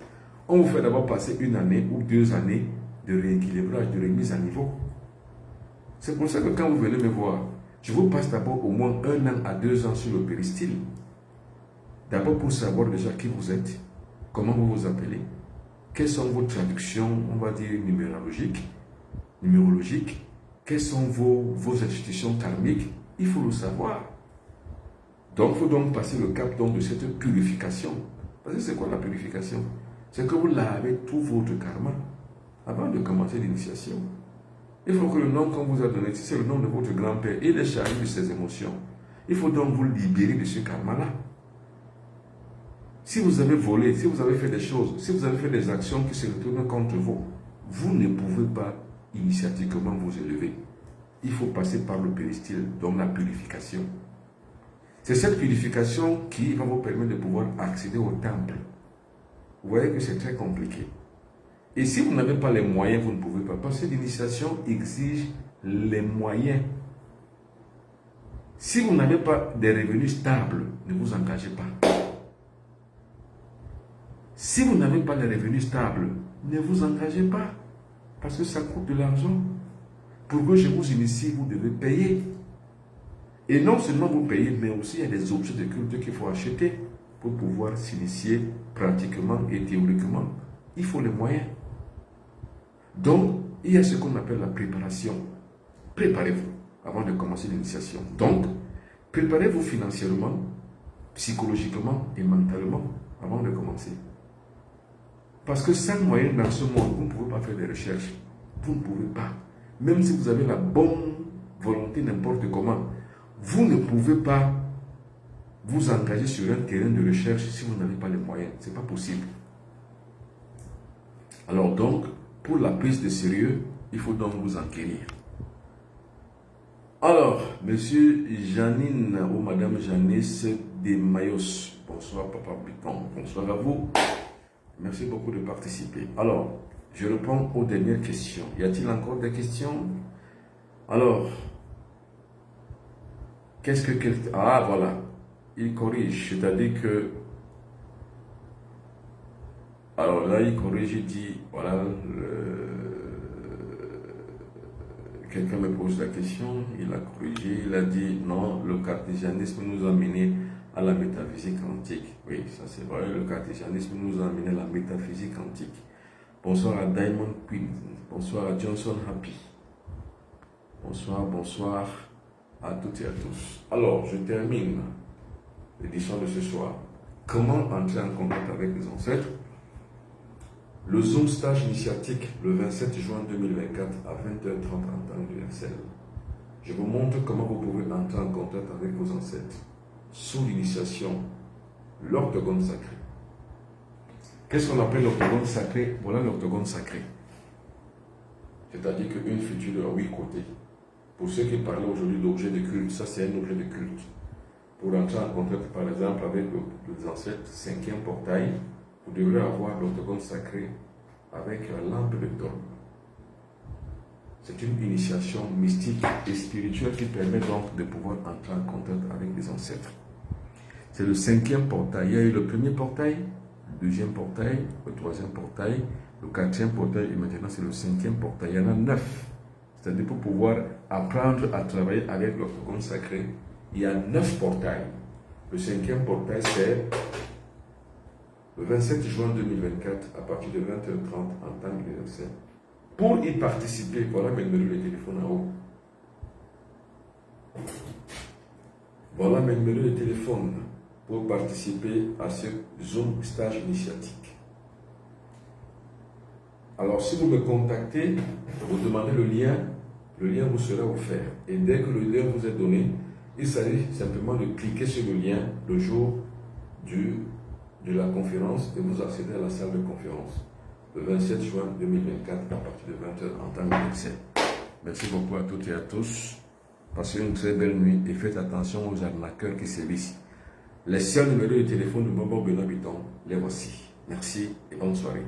On vous fait d'abord passer 1 année ou 2 années de rééquilibrage, de remise à niveau. C'est pour ça que quand vous venez me voir, je vous passe d'abord au moins 1 an à 2 ans sur le péristyle. D'abord pour savoir déjà qui vous êtes, comment vous vous appelez, quelles sont vos traductions, on va dire numérologiques, quelles sont vos institutions karmiques, il faut le savoir. Donc il faut donc passer le cap donc, de cette purification. Parce que c'est quoi la purification? C'est que vous lavez tout votre karma avant de commencer l'initiation. Il faut que le nom qu'on vous a donné, si c'est le nom de votre grand-père, il est chargé de ses émotions. Il faut donc vous libérer de ce karma-là. Si vous avez volé, si vous avez fait des choses, si vous avez fait des actions qui se retournent contre vous, vous ne pouvez pas initiatiquement vous élever. Il faut passer par le péristyle, donc la purification. C'est cette purification qui va vous permettre de pouvoir accéder au temple. Vous voyez que c'est très compliqué. Et si vous n'avez pas les moyens, vous ne pouvez pas. Parce que l'initiation exige les moyens. Si vous n'avez pas des revenus stables, ne vous engagez pas. Si vous n'avez pas de revenus stables, ne vous engagez pas. Parce que ça coûte de l'argent. Pour que je vous initie, vous devez payer. Et non seulement vous payez, mais aussi il y a des objets de culte qu'il faut acheter pour pouvoir s'initier pratiquement et théoriquement. Il faut les moyens. Donc, il y a ce qu'on appelle la préparation. Préparez-vous avant de commencer l'initiation. Donc, préparez-vous financièrement, psychologiquement et mentalement avant de commencer. Parce que sans moyens dans ce monde, vous ne pouvez pas faire des recherches. Vous ne pouvez pas. Même si vous avez la bonne volonté n'importe comment, vous ne pouvez pas vous engager sur un terrain de recherche si vous n'avez pas les moyens. Ce n'est pas possible. Alors donc, pour la prise de sérieux, il faut donc vous enquérir. Alors, monsieur Janine ou madame Janice de Mayos, bonsoir papa Piton, bonsoir à vous. Merci beaucoup de participer. Alors, je réponds aux dernières questions. Y a-t-il encore des questions? Alors, qu'est-ce que... Ah, voilà. Il corrige, c'est-à-dire que... Alors là, il corrige, il dit, voilà, quelqu'un me pose la question, il a corrigé, il a dit, non, le cartésianisme nous a mené à la métaphysique quantique. Oui, ça c'est vrai, le cartésianisme nous a amené à la métaphysique quantique. Bonsoir à Diamond Queen, bonsoir à Johnson Happy. Bonsoir à toutes et à tous. Alors, je termine l'édition de ce soir. Comment entrer en contact avec les ancêtres? Le Zoom stage initiatique le 27 juin 2024 à 20h30 en temps universel. Je vous montre comment vous pouvez entrer en contact avec vos ancêtres sous l'initiation, l'octogone sacré. Qu'est-ce qu'on appelle l'octogone sacré? Voilà l'octogone sacré. C'est-à-dire qu'une future à 8 côtés. Pour ceux qui parlent aujourd'hui d'objets de culte, ça c'est un objet de culte. Pour entrer en contact par exemple avec les ancêtres, 5e portail, vous devrez avoir l'octogone sacré avec la lampe de dôme. C'est une initiation mystique et spirituelle qui permet donc de pouvoir entrer en contact avec les ancêtres. C'est le 5e portail. Il y a eu le premier portail, le 2e portail, le 3e portail, le 4e portail et maintenant c'est le 5e portail. Il y en a 9. C'est-à-dire pour pouvoir apprendre à travailler avec l'octogone sacré, il y a 9 portails. Le 5e portail c'est le 27 juin 2024 à partir de 20h30 en temps universel. Pour y participer, voilà mes numéros de téléphone en haut. Voilà mes numéros de téléphone pour participer à ce Zoom stage initiatique. Alors si vous me contactez, vous demandez le lien vous sera offert. Et dès que le lien vous est donné, il s'agit simplement de cliquer sur le lien le jour de la conférence et vous accédez à la salle de conférence le 27 juin 2024 à partir de 20h en temps universel. Merci beaucoup à toutes et à tous. Passez une très belle nuit et faites attention aux arnaqueurs qui sévissent. Les seuls numéros de téléphone de Bobo Benoît Biton, les voici. Merci et bonne soirée.